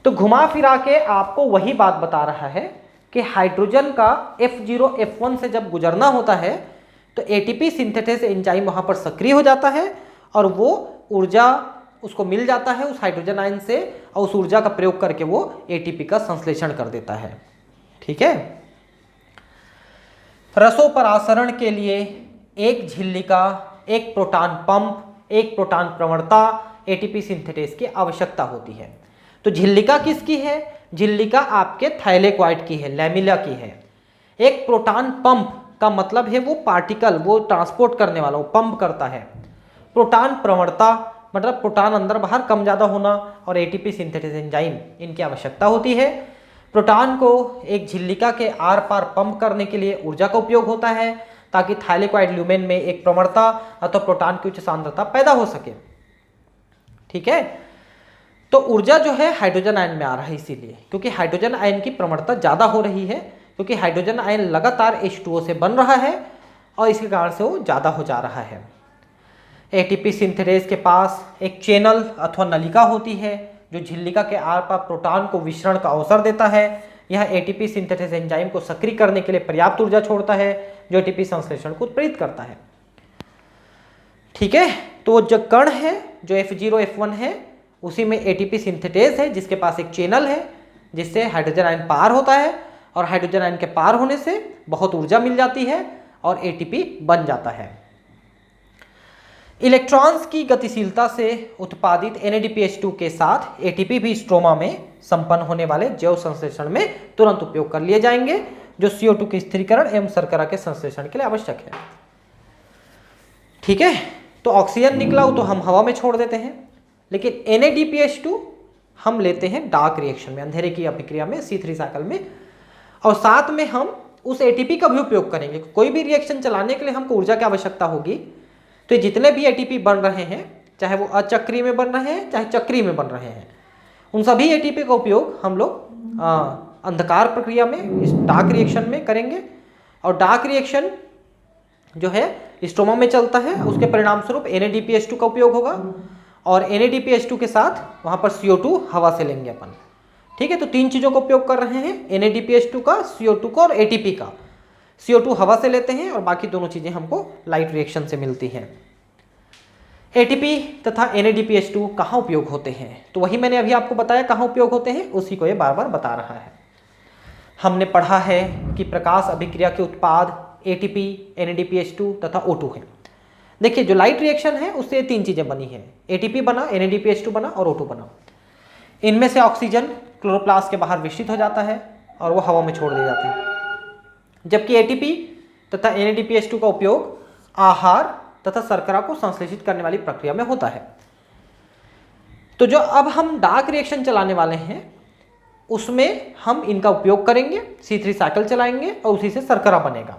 तो घुमा फिरा के आपको वही बात बता रहा है कि हाइड्रोजन का F0 F1 से जब गुजरना होता है तो एटीपी सिंथेटेज एंजाइम वहाँ पर सक्रिय हो जाता है और वो ऊर्जा उसको मिल जाता है उस हाइड्रोजन आयन से, और उस ऊर्जा का प्रयोग करके वो एटीपी का संश्लेषण कर देता है। ठीक है, रसोपरासरण के लिए एक झिल्लिका, एक प्रोटॉन पंप, एक प्रोटॉन प्रवणता, एटीपी सिंथेटेज की आवश्यकता होती है। तो झिल्लिका किसकी है? झिल्लिका आपके थाइलेक्वाइड की है, लैमिला की है। एक प्रोटॉन पंप का मतलब है वो पार्टिकल, वो ट्रांसपोर्ट करने वाला, वो पंप करता है। प्रोटॉन प्रवणता मतलब प्रोटॉन अंदर बाहर कम ज़्यादा होना, और एटीपी सिंथेटेज एंजाइम, इनकी आवश्यकता होती है। प्रोटॉन को एक झिल्लिका के आर पार पंप करने के लिए ऊर्जा का उपयोग होता है, ताकि थाइलेक्वाइड ल्यूमेन में एक प्रवणता अथवा प्रोटॉन की उच्च सांद्रता पैदा हो सके। ठीक है, तो ऊर्जा जो है हाइड्रोजन आयन में आ रहा है, इसीलिए क्योंकि हाइड्रोजन आयन की प्रवणता ज़्यादा हो रही है, क्योंकि हाइड्रोजन आयन लगातार H2O से बन रहा है और इसके कारण से वो ज़्यादा हो जा रहा है। एटीपी सिंथेटेज के पास एक चैनल अथवा नलिका होती है, जो झिल्लिका के आर पार प्रोटॉन को विचरण का अवसर देता है। यह एटीपी सिंथेटेज एंजाइम को सक्रिय करने के लिए पर्याप्त ऊर्जा छोड़ता है, जो एटीपी संश्लेषण को उत्प्रेरित करता है। ठीक है, तो जो कण है जो F0 F1 है, उसी में एटीपी सिंथेटेज है, जिसके पास एक चैनल है जिससे हाइड्रोजन आयन पार होता है, और हाइड्रोजन आयन के पार होने से बहुत ऊर्जा मिल जाती है और एटीपी बन जाता है। इलेक्ट्रॉन्स की गतिशीलता से उत्पादित NADPH2 के साथ एटीपी भी स्ट्रोमा में संपन्न होने वाले जैव संश्लेषण में तुरंत उपयोग कर लिए जाएंगे, जो CO2 के स्थिरीकरण एवं शर्करा के संश्लेषण के लिए आवश्यक है। ठीक है, तो ऑक्सीजन निकला तो हम हवा में छोड़ देते हैं, लेकिन NADPH2 हम लेते हैं डार्क रिएक्शन में, अंधेरे की अभिक्रिया में, C3 साइकिल में, और साथ में हम उस एटीपी का भी उपयोग करेंगे। कोई भी रिएक्शन चलाने के लिए हमको ऊर्जा की आवश्यकता होगी, तो जितने भी एटीपी बन रहे हैं, चाहे वो अचक्रीय में बन रहे हैं चाहे चक्रीय में बन रहे हैं, उन सभी एटीपी का उपयोग हम लोग अंधकार प्रक्रिया में, इस डार्क रिएक्शन में करेंगे। और डार्क रिएक्शन जो है स्ट्रोमा में चलता है, उसके परिणाम स्वरूप NADPH2 का उपयोग होगा और NADPH2 के साथ वहां पर CO2 हवा से लेंगे अपन। ठीक है, तो तीन चीजों का उपयोग कर रहे हैं, NADPH2 का, CO2 का और ATP का। CO2 हवा से लेते हैं और बाकी दोनों चीजें हमको लाइट रिएक्शन से मिलती हैं। ATP तथा NADPH2 कहाँ उपयोग होते हैं, तो वही मैंने अभी आपको बताया कहाँ उपयोग होते हैं, उसी को ये बार बार बता रहा है। हमने पढ़ा है कि प्रकाश अभिक्रिया के उत्पाद ATP, NADPH2 तथा O2 है। देखिए जो लाइट रिएक्शन है उससे तीन चीजें बनी है, ATP बना, NADPH2 बना और O2 बना। इनमें से ऑक्सीजन क्लोरोप्लास्ट के बाहर विस्तारित हो जाता है और वो हवा में छोड़ दिए जाते हैं, जबकि ATP तथा NADPH2 का उपयोग आहार तथा शर्करा को संश्लेषित करने वाली प्रक्रिया में होता है। तो जो अब हम डार्क रिएक्शन चलाने वाले हैं उसमें हम इनका उपयोग करेंगे, C3 साइकिल चलाएंगे और उसी से शर्करा बनेगा।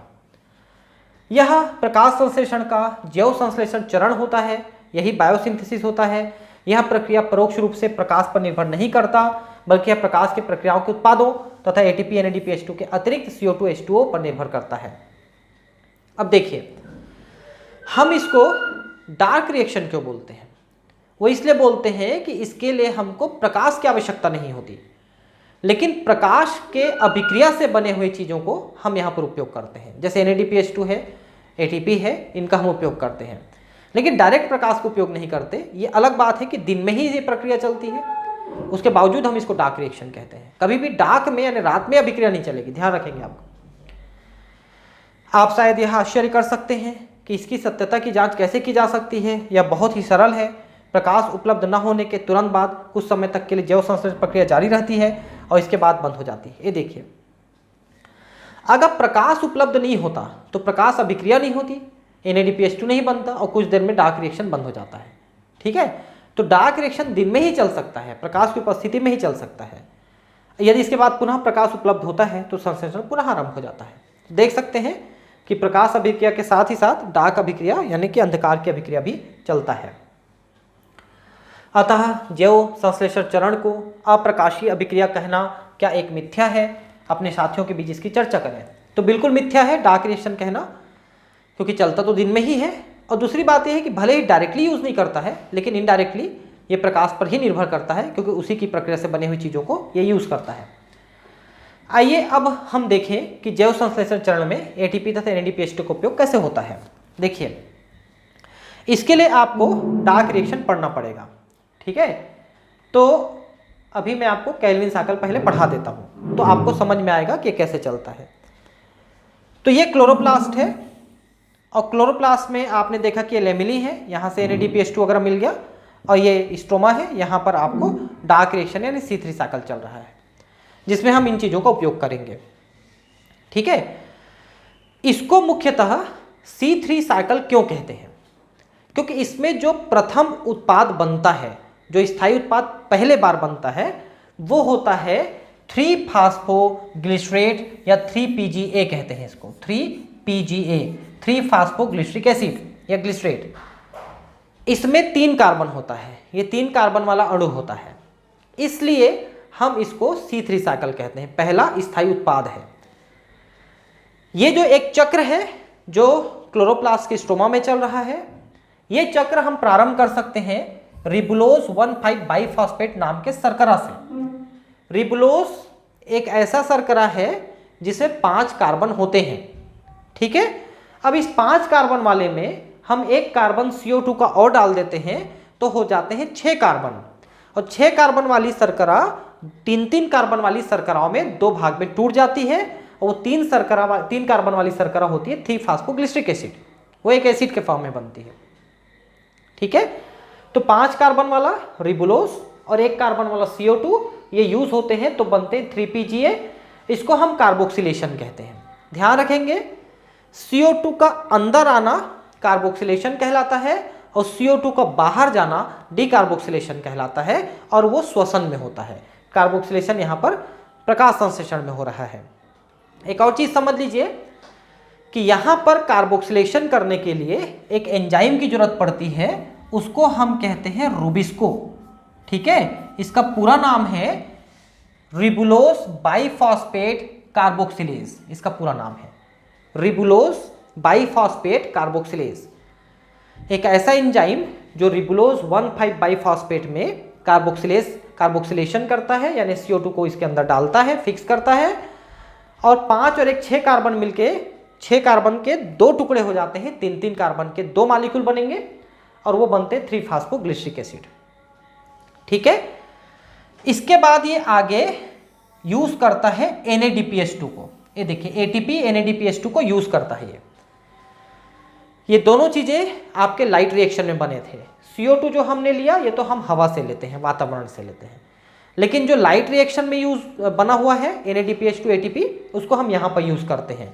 यह प्रकाश संश्लेषण का जैव संश्लेषण चरण होता है, यही बायोसिंथेसिस होता है। यह प्रक्रिया परोक्ष रूप से प्रकाश पर निर्भर नहीं करता, बल्कि यह प्रकाश के प्रक्रियाओं के उत्पादों तथा ATP, NADPH2 के अतिरिक्त CO2, H2O पर निर्भर करता है। अब देखिए हम इसको डार्क रिएक्शन क्यों बोलते हैं, वो इसलिए बोलते हैं कि इसके लिए हमको प्रकाश की आवश्यकता नहीं होती, लेकिन प्रकाश के अभिक्रिया से बने हुए चीजों को हम यहाँ पर उपयोग करते हैं। जैसे NADPH2 है, ATP है, इनका हम उपयोग करते हैं, लेकिन डायरेक्ट प्रकाश का उपयोग नहीं करते। ये अलग बात है कि दिन में ही ये प्रक्रिया चलती है, उसके बावजूद हम इसको डार्क रिएक्शन कहते हैं। कभी भी डार्क में यानी रात में अभिक्रिया नहीं चलेगी, ध्यान रखेंगे आपको। आप शायद यह आश्चर्य कर सकते हैं कि इसकी सत्यता की जांच कैसे की जा सकती है। यह बहुत ही सरल है। प्रकाश उपलब्ध न होने के तुरंत बाद कुछ समय तक के लिए जैव संश्लेषण प्रक्रिया जारी रहती है और इसके बाद बंद हो जाती है। ये देखिए, अगर प्रकाश उपलब्ध नहीं होता तो प्रकाश अभिक्रिया नहीं होती, NADPH2 नहीं बनता और कुछ देर में डार्क रिएक्शन बंद हो जाता है। ठीक है, तो डार्क रिएक्शन दिन में ही चल सकता है, प्रकाश की उपस्थिति में ही चल सकता है। यदि इसके बाद पुनः प्रकाश उपलब्ध होता है तो संश्लेषण पुनः आरंभ हो जाता है। देख सकते हैं कि प्रकाश अभिक्रिया के साथ ही साथ डार्क अभिक्रिया यानी कि अंधकार की अभिक्रिया भी चलता है। अतः जैव संश्लेषण चरण को अप्रकाशीय अभिक्रिया कहना क्या एक मिथ्या है? अपने साथियों के बीच इसकी चर्चा करें। तो बिल्कुल मिथ्या है डार्क रिएक्शन कहना, क्योंकि चलता तो दिन में ही है। और दूसरी बात यह है कि भले ही डायरेक्टली यूज नहीं करता है, लेकिन इनडायरेक्टली ये प्रकाश पर ही निर्भर करता है, क्योंकि उसी की प्रक्रिया से बनी हुई चीजों को ये यूज करता है। आइए अब हम देखें कि जैव संश्लेषण चरण में ATP तथा NADPH2 का उपयोग कैसे होता है। देखिए, इसके लिए आपको डार्क रिएक्शन पढ़ना पड़ेगा। ठीक है, तो अभी मैं आपको केल्विन साइकिल पहले पढ़ा देता हूं, तो आपको समझ में आएगा कि कैसे चलता है। तो ये क्लोरोप्लास्ट है और क्लोरोप्लास्ट में आपने देखा कि लेमिनी है, यहां से NADPH2 वगैरह मिल गया, और ये स्ट्रोमा है, यहां पर आपको डार्क रिएक्शन यानी C3 साइकिल चल रहा है, जिसमें हम इन चीजों का उपयोग करेंगे। ठीक है, इसको मुख्यतः C3 साइकिल क्यों कहते हैं? क्योंकि इसमें जो प्रथम उत्पाद बनता है, जो स्थायी उत्पाद पहले बार बनता है, वो होता है 3-फास्फोग्लिसरेट या 3-PGA कहते हैं इसको, 3-PGA, 3-फास्फोग्लिसरिक एसिड या ग्लिसरेट। इसमें 3 कार्बन होता है, ये 3 कार्बन वाला अणु होता है, इसलिए हम इसको C3 साइकिल कहते हैं, पहला स्थायी उत्पाद है। ये जो एक चक्र है जो क्लोरोप्लास्ट के स्ट्रोमा में चल रहा है, ये चक्र हम प्रारंभ कर सकते हैं रिबुलोज 1,5 बाइफॉस्फेट नाम के शर्करा से। रिबुलोज एक ऐसा शर्करा है जिसमें 5 कार्बन होते हैं। ठीक है, अब इस 5 कार्बन वाले में हम एक कार्बन CO2 का और डाल देते हैं तो हो जाते हैं 6 कार्बन, और 6 कार्बन वाली शर्करा 3-3 कार्बन वाली शर्कराओं में 2 भाग में टूट जाती है, और वो 3 कार्बन वाली शर्करा होती है 3-फास्फोग्लिसरिक एसिड, वो एक एसिड के फॉर्म में बनती है। ठीक है, तो 5 कार्बन वाला रिबुलोज और 1 कार्बन वाला CO2 ये यूज होते हैं तो बनते हैं 3-PGA, इसको हम कार्बोक्सिलेशन कहते हैं। ध्यान रखेंगे, CO2 का अंदर आना कार्बोक्सिलेशन कहलाता है और CO2 का बाहर जाना डीकार्बोक्सिलेशन कहलाता है, और वो श्वसन में होता है। कार्बोक्सिलेशन यहाँ पर प्रकाश संश्लेषण में हो रहा है। एक और चीज समझ लीजिए कि यहाँ पर कार्बोक्सिलेशन करने के लिए एक एंजाइम की जरूरत पड़ती है, उसको हम कहते हैं रूबिस्को। ठीक है, इसका पूरा नाम है रिबुलोज बाइफॉस्फेट कार्बोक्सिलेज, इसका पूरा नाम है रिबुलोज बाईफॉस्फेट कार्बोक्सिलेज, एक ऐसा एंजाइम जो रिबुलोज 1,5 बाईफॉस्फेट में कार्बोक्सिलेशन करता है, यानी CO2 को इसके अंदर डालता है, फिक्स करता है, और 5 और एक 6 कार्बन मिलके 6 कार्बन के 2 टुकड़े हो जाते हैं, 3-3 कार्बन के 2 मॉलिक्यूल बनेंगे और वो बनते हैं 3-फॉस्फोग्लिसरिक एसिड। ठीक है, इसके बाद ये आगे यूज करता है NADPH2 को। ये देखिए ATP NADPH2 को यूज करता है। ये दोनों चीजें आपके लाइट रिएक्शन में बने थे। CO2 जो हमने लिया ये तो हम हवा से लेते हैं, वातावरण से लेते हैं, लेकिन जो लाइट रिएक्शन में यूज बना हुआ है NADPH2 ATP, उसको हम यहाँ पर यूज करते हैं।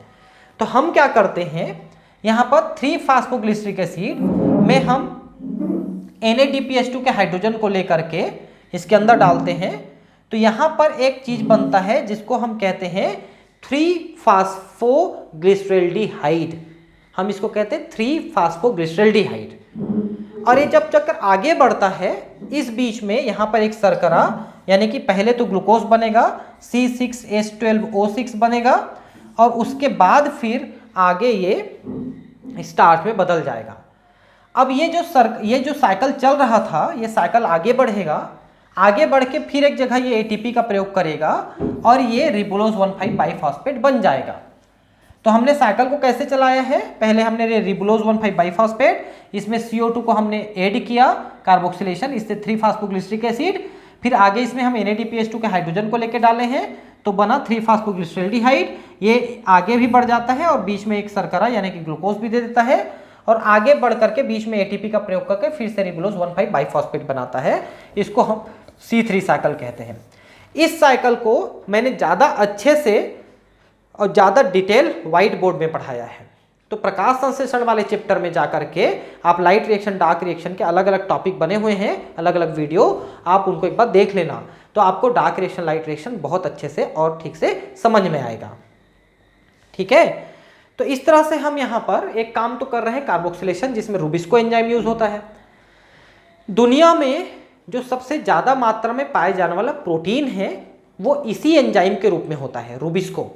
तो हम क्या करते हैं, यहाँ पर 3-फॉस्फोग्लिसरिक एसिड में हम NADPH2 के हाइड्रोजन को लेकर के इसके अंदर डालते हैं, तो यहाँ पर एक चीज बनता है जिसको हम कहते हैं 3-फॉस्फोग्लिसरल्डिहाइड। हम इसको कहते हैं 3-फॉस्फोग्लिसरल्डिहाइड। और ये जब चक्कर आगे बढ़ता है, इस बीच में यहाँ पर एक शर्करा, यानी कि पहले तो ग्लूकोज बनेगा, C6H12O6 बनेगा, और उसके बाद फिर आगे ये स्टार्च में बदल जाएगा। अब ये जो साइकिल चल रहा था, ये साइकिल आगे बढ़ेगा, आगे बढ़ के फिर एक जगह ये ATP का प्रयोग करेगा और ये रिबुलोज 1,5 बाईफॉस्फेट बन जाएगा। तो हमने साइकिल को कैसे चलाया है, पहले हमने रिबुलोज 1,5 बाईफॉस्फेट, इसमें CO2 को हमने ऐड किया कार्बोक्सिलेशन, इससे 3-फॉस्फोग्लिसरिक एसिड, फिर आगे इसमें हम NADPH2 के हाइड्रोजन को लेकर डाले हैं तो बना 3-फॉस्फोग्लिसरल्डिहाइड। ये आगे भी बढ़ जाता है और बीच में एक शर्करा यानी कि ग्लूकोज भी दे देता है, और आगे बढ़ करके बीच में ATP का प्रयोग करके फिर से रिबुलोज 1,5 बाईफॉस्फेट बनाता है। इसको हम C3 साइकिल कहते हैं। इस साइकिल को मैंने ज़्यादा अच्छे से और ज़्यादा डिटेल व्हाइट बोर्ड में पढ़ाया है। तो प्रकाश संश्लेषण वाले चैप्टर में जाकर के आप लाइट रिएक्शन, डार्क रिएक्शन के अलग अलग टॉपिक बने हुए हैं, अलग अलग वीडियो, आप उनको एक बार देख लेना, तो आपको डार्क रिएक्शन, लाइट रिएक्शन बहुत अच्छे से और ठीक से समझ में आएगा। ठीक है, तो इस तरह से हम यहाँ पर एक काम तो कर रहे हैं कार्बोक्सिलेशन, जिसमें रुबिस्को एंजाइम यूज होता है। दुनिया में जो सबसे ज़्यादा मात्रा में पाए जाने वाला प्रोटीन है वो इसी एंजाइम के रूप में होता है, रुबिस्को।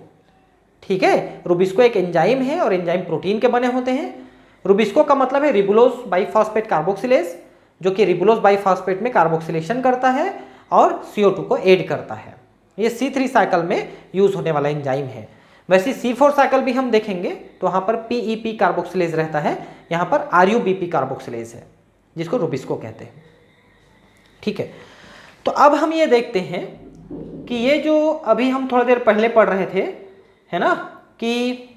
ठीक है, रुबिस्को एक एंजाइम है और एंजाइम प्रोटीन के बने होते हैं। रुबिस्को का मतलब है रिबुलोज बाईफॉस्फेट कार्बोक्सिलेज, जो कि रिबुलोज बाईफॉस्फेट में कार्बोक्सिलेशन करता है और CO2 को ऐड करता है। ये C3 साइकिल में यूज होने वाला एंजाइम है। वैसे C4 साइकिल भी हम देखेंगे तो वहाँ पर PEP कार्बोक्सिलेज रहता है, यहाँ पर RUBP कार्बोक्सिलेज है, जिसको रुबिस्को कहते हैं। ठीक है, तो अब हम ये देखते हैं कि ये जो अभी हम थोड़ी देर पहले पढ़ रहे थे, है ना, कि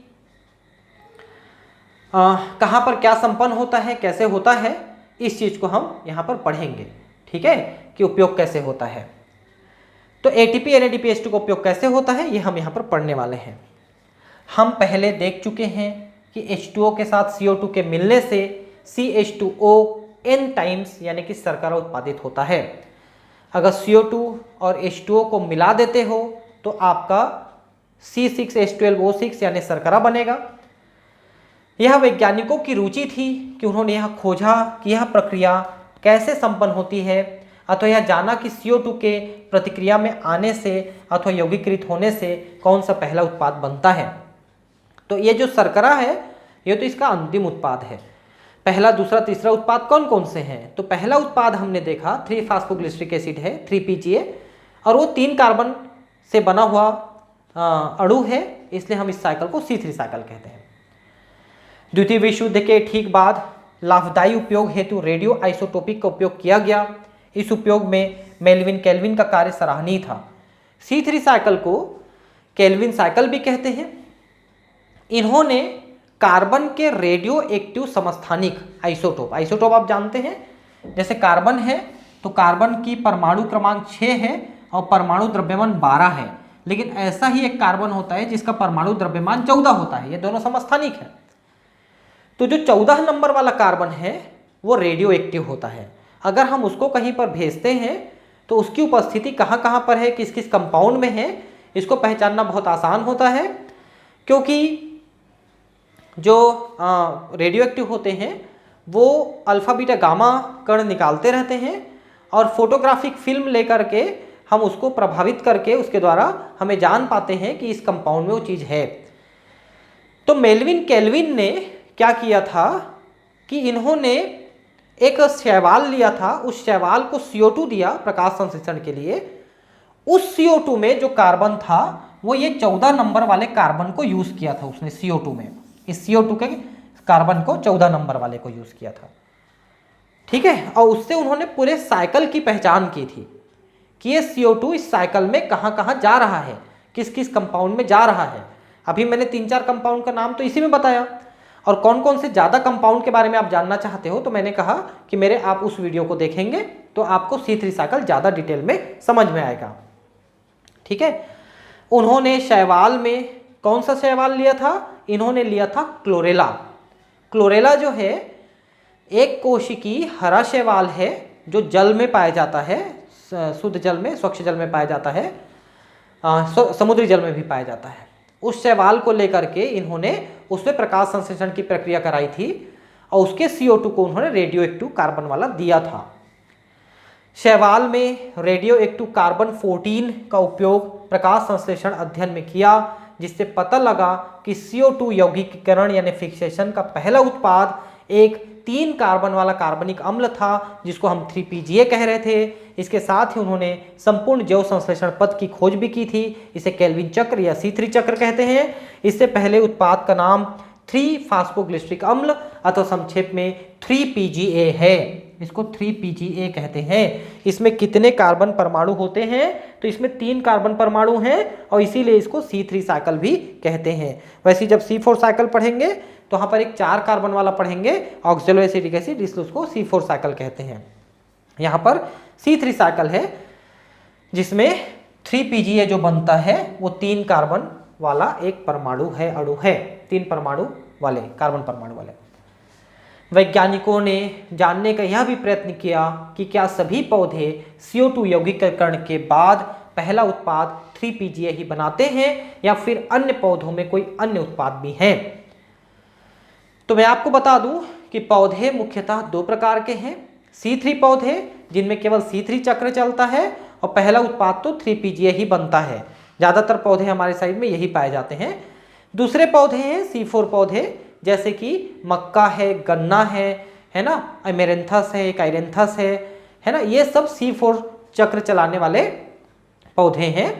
कहाँ पर क्या संपन्न होता है, कैसे होता है, इस चीज को हम यहाँ पर पढ़ेंगे। ठीक है, कि उपयोग कैसे होता है। तो ATP NADPH2 का उपयोग कैसे होता है ये हम यहाँ पर पढ़ने वाले हैं। हम पहले देख चुके हैं कि H2O के साथ CO2 के मिलने से CH2O n टाइम्स यानी कि शर्करा उत्पादित होता है। अगर CO2 और H2O को मिला देते हो तो आपका C6H12O6 यानी शर्करा बनेगा। यह वैज्ञानिकों की रुचि थी कि उन्होंने यह खोजा कि यह प्रक्रिया कैसे संपन्न होती है, अथवा यह जाना कि CO2 के प्रतिक्रिया में आने से अथवा यौगिकीकृत होने से कौन सा पहला उत्पाद बनता है। तो ये जो शर्करा है ये तो इसका अंतिम उत्पाद है। पहला, दूसरा, तीसरा उत्पाद कौन कौन से हैं, तो पहला उत्पाद हमने देखा 3-फॉस्फोग्लिसरिक एसिड है, 3PGA, और वो 3 कार्बन से बना हुआ अणु है, इसलिए हम इस साइकिल को C3 साइकिल कहते हैं। द्वितीय विश्व युद्ध के ठीक बाद लाभदायी उपयोग हेतु रेडियो आइसोटोपिक का उपयोग किया गया। इस उपयोग में मेल्विन केल्विन का कार्य सराहनीय था। C3 साइकिल को केल्विन साइकिल भी कहते हैं। इन्होंने कार्बन के रेडियो एक्टिव समस्थानिक आइसोटोप आप जानते हैं, जैसे कार्बन है तो कार्बन की परमाणु क्रमांक 6 है और परमाणु द्रव्यमान 12 है, लेकिन ऐसा ही एक कार्बन होता है जिसका परमाणु द्रव्यमान 14 होता है। ये दोनों समस्थानिक है। तो जो 14 नंबर वाला कार्बन है वो रेडियो एक्टिव होता है। अगर हम उसको कहीं पर भेजते हैं तो उसकी उपस्थिति कहाँ कहाँ पर है, किस किस कंपाउंड में है, इसको पहचानना बहुत आसान होता है, क्योंकि जो रेडियो एक्टिव होते हैं वो अल्फा बीटा गामा कण निकालते रहते हैं और फोटोग्राफिक फिल्म लेकर के हम उसको प्रभावित करके उसके द्वारा हमें जान पाते हैं कि इस कंपाउंड में वो चीज़ है। तो मेल्विन केल्विन ने क्या किया था कि इन्होंने एक शैवाल लिया था, उस शैवाल को CO2 दिया प्रकाश संश्लेषण के लिए। उस CO2 में जो कार्बन था वो ये 14 नंबर वाले कार्बन को यूज किया था उसने CO2 में। इस CO2 के कार्बन को 14 नंबर वाले को यूज किया था, ठीक है। और उससे उन्होंने पूरे साइकिल की पहचान की थी कि ये CO2 इस साइकिल में कहाँ कहाँ जा रहा है, किस किस कंपाउंड में जा रहा है। अभी मैंने 3-4 कंपाउंड का नाम तो इसी में बताया, और कौन कौन से ज़्यादा कंपाउंड के बारे में आप जानना चाहते हो तो मैंने कहा कि मेरे आप उस वीडियो को देखेंगे तो आपको C3 साइकिल ज़्यादा डिटेल में समझ में आएगा, ठीक है। उन्होंने शैवाल में कौन सा शैवाल लिया था? इन्होंने लिया था क्लोरेला। क्लोरेला जो है एक कोशिकी हरा शैवाल है जो जल में पाया जाता है, शुद्ध जल में, स्वच्छ जल में पाया जाता है, समुद्री जल में भी पाया जाता है। उस शैवाल को लेकर के इन्होंने उसमें प्रकाश संश्लेषण की प्रक्रिया कराई थी और उसके CO2 को उन्होंने रेडियो एक्टिव कार्बन वाला दिया था। शैवाल में रेडियो एक्टिव कार्बन 14 का उपयोग प्रकाश संश्लेषण अध्ययन में किया, जिससे पता लगा कि CO2 यौगिकीकरण यानी फिक्सेशन का पहला उत्पाद एक 3 कार्बन वाला कार्बनिक अम्ल था जिसको हम 3PGA कह रहे थे। इसके साथ ही उन्होंने संपूर्ण जैव संश्लेषण पथ की खोज भी की थी, इसे केल्विन चक्र या C3 चक्र कहते हैं। इससे पहले उत्पाद का नाम 3-फास्फोग्लिसरिक अम्ल अथवा संक्षेप में 3PGA है, इसको 3PGA कहते हैं। इसमें कितने कार्बन परमाणु होते हैं? तो इसमें 3 कार्बन परमाणु हैं और इसीलिए इसको C3 साइकिल भी कहते हैं। वैसे जब C4 साइकिल पढ़ेंगे तो वहाँ पर एक 4 कार्बन वाला पढ़ेंगे ऑक्सैलोएसिटिक एसिड, इसलिए उसको C4 साइकिल कहते हैं। यहाँ पर C3 साइकिल है जिसमें 3PGA जो बनता है वो 3 कार्बन वाला एक परमाणु है, अणु है, 3 परमाणु वाले कार्बन परमाणु वाले। वैज्ञानिकों ने जानने का यह भी प्रयत्न किया कि क्या सभी पौधे CO2 यौगिकीकरण के बाद पहला उत्पाद 3PGA ही बनाते हैं या फिर अन्य पौधों में कोई अन्य उत्पाद भी हैं। तो मैं आपको बता दूं कि पौधे मुख्यतः 2 प्रकार के हैं। C3 पौधे जिनमें केवल C3 चक्र चलता है और पहला उत्पाद तो 3PGA ही बनता है। ज़्यादातर पौधे हमारे साइड में यही पाए जाते हैं। दूसरे पौधे हैं C4 पौधे, जैसे कि मक्का है, गन्ना है ना, अमेरेंथस है, काइरेंथस है ना, ये सब C4 चक्र चलाने वाले पौधे हैं।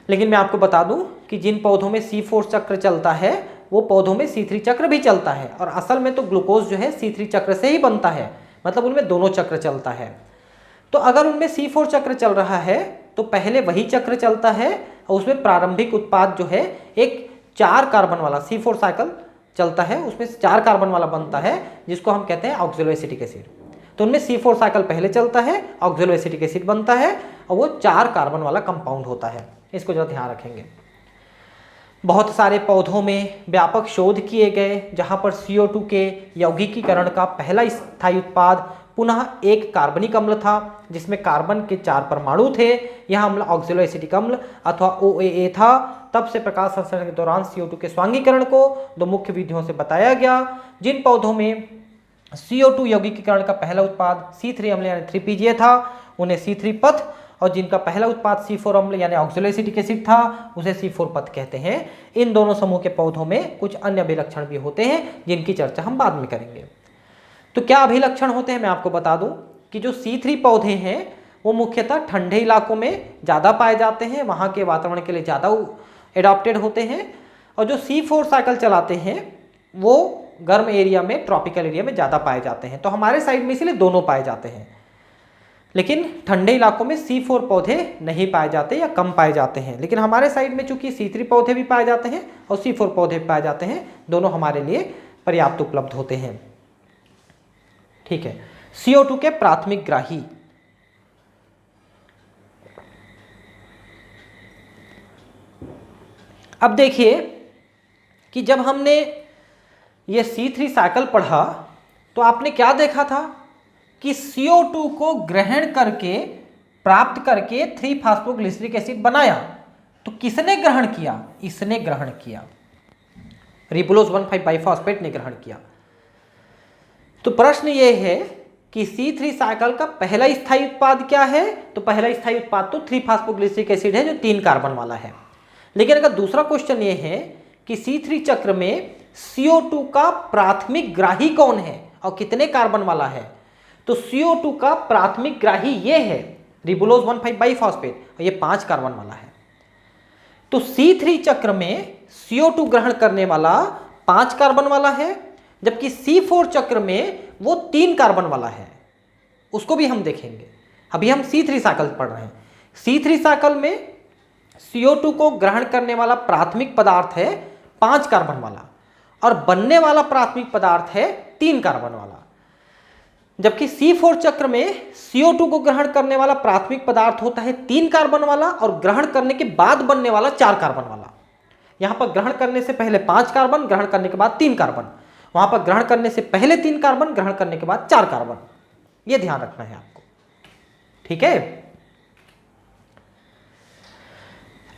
लेकिन मैं आपको बता दूं कि जिन पौधों में C4 चक्र चलता है वो पौधों में C3 चक्र भी चलता है, और असल में तो ग्लूकोज जो है C3 चक्र से ही बनता है, मतलब उनमें दोनों चक्र चलता है। तो अगर उनमें C4 चक्र चल रहा है तो पहले वही चक्र चलता है और उसमें प्रारंभिक उत्पाद जो है एक 4 कार्बन वाला C4 साइकिल चलता है, उसमें 4 कार्बन वाला बनता है जिसको हम कहते हैं ऑक्सैलोएसिटिक एसिड। तो उनमें C4 साइकिल पहले चलता है, ऑक्सैलोएसिटिक एसिड बनता है और वो 4 कार्बन वाला कंपाउंड होता है। इसको जरा ध्यान रखेंगे। बहुत सारे पौधों में व्यापक शोध किए गए जहां पर CO2 के यौगिकीकरण का पहला स्थायी उत्पाद पुनः एक कार्बनिक अम्ल था जिसमें कार्बन के 4 परमाणु थे। यह अम्ल ऑक्सैलोएसिटिक अम्ल अथवा OAA था। तब से प्रकाश संश्लेषण के दौरान CO2 के स्वांगीकरण को 2 मुख्य विधियों से बताया गया। जिन पौधों में CO2 यौगिकीकरण का पहला उत्पाद C3 अम्ल यानी 3PGA था उन्हें C3 पथ, और जिनका पहला उत्पाद C4 अम्ल यानी ऑक्सैलोएसिटिक एसिड था उसे C4 पथ कहते हैं। इन दोनों समूह के पौधों में कुछ अन्य अभिलक्षण भी होते हैं जिनकी चर्चा हम बाद में करेंगे। तो क्या अभिलक्षण होते हैं मैं आपको बता दूं कि जो C3 पौधे हैं वो मुख्यतः ठंडे इलाकों में ज़्यादा पाए जाते हैं, वहाँ के वातावरण के लिए ज़्यादा एडॉप्टेड होते हैं, और जो C4 साइकिल चलाते हैं वो गर्म एरिया में, ट्रॉपिकल एरिया में ज़्यादा पाए जाते हैं। तो हमारे साइड में इसलिए दोनों पाए जाते हैं, लेकिन ठंडे इलाकों में C4 पौधे नहीं पाए जाते या कम पाए जाते हैं। लेकिन हमारे साइड में चूंकि C3 पौधे भी पाए जाते हैं और C4 पौधे भी पाए जाते हैं, दोनों हमारे लिए पर्याप्त उपलब्ध होते हैं। ठीक है, CO2 के प्राथमिक ग्राही। अब देखिए कि जब हमने ये C3 साइकिल पढ़ा तो आपने क्या देखा था कि CO2 को ग्रहण करके, प्राप्त करके 3-फास्फोग्लिसरिक एसिड बनाया। तो किसने ग्रहण किया? इसने ग्रहण किया, रिबुलोज 1,5 बाइफॉस्फेट ने ग्रहण किया। तो प्रश्न ये है कि C3 साइकिल का पहला स्थायी उत्पाद क्या है? तो पहला स्थायी उत्पाद तो 3-फास्फोग्लिसरिक एसिड है जो 3 कार्बन वाला है। लेकिन अगर दूसरा क्वेश्चन ये है कि C3 चक्र में CO2 का प्राथमिक ग्राही कौन है और कितने कार्बन वाला है, तो CO2 का प्राथमिक ग्राही ये है रिबुलोज 1,5 बाइफॉस्फेट और ये 5 कार्बन वाला है। तो C3 चक्र में CO2 ग्रहण करने वाला 5 कार्बन वाला है, जबकि C4 चक्र में वो 3 कार्बन वाला है। उसको भी हम देखेंगे। अभी हम C3 साइकिल पढ़ रहे हैं। C3 साइकिल में CO2 को ग्रहण करने वाला प्राथमिक पदार्थ है 5 कार्बन वाला और बनने वाला प्राथमिक पदार्थ है 3 कार्बन वाला, जबकि C4 चक्र में CO2 को ग्रहण करने वाला प्राथमिक पदार्थ होता है 3 कार्बन वाला और ग्रहण करने के बाद बनने वाला 4 कार्बन वाला। यहां पर ग्रहण करने से पहले 5 कार्बन, ग्रहण करने के बाद 3 कार्बन, वहां पर ग्रहण करने से पहले 3 कार्बन, ग्रहण करने के बाद 4 कार्बन। यह ध्यान रखना है आपको, ठीक है।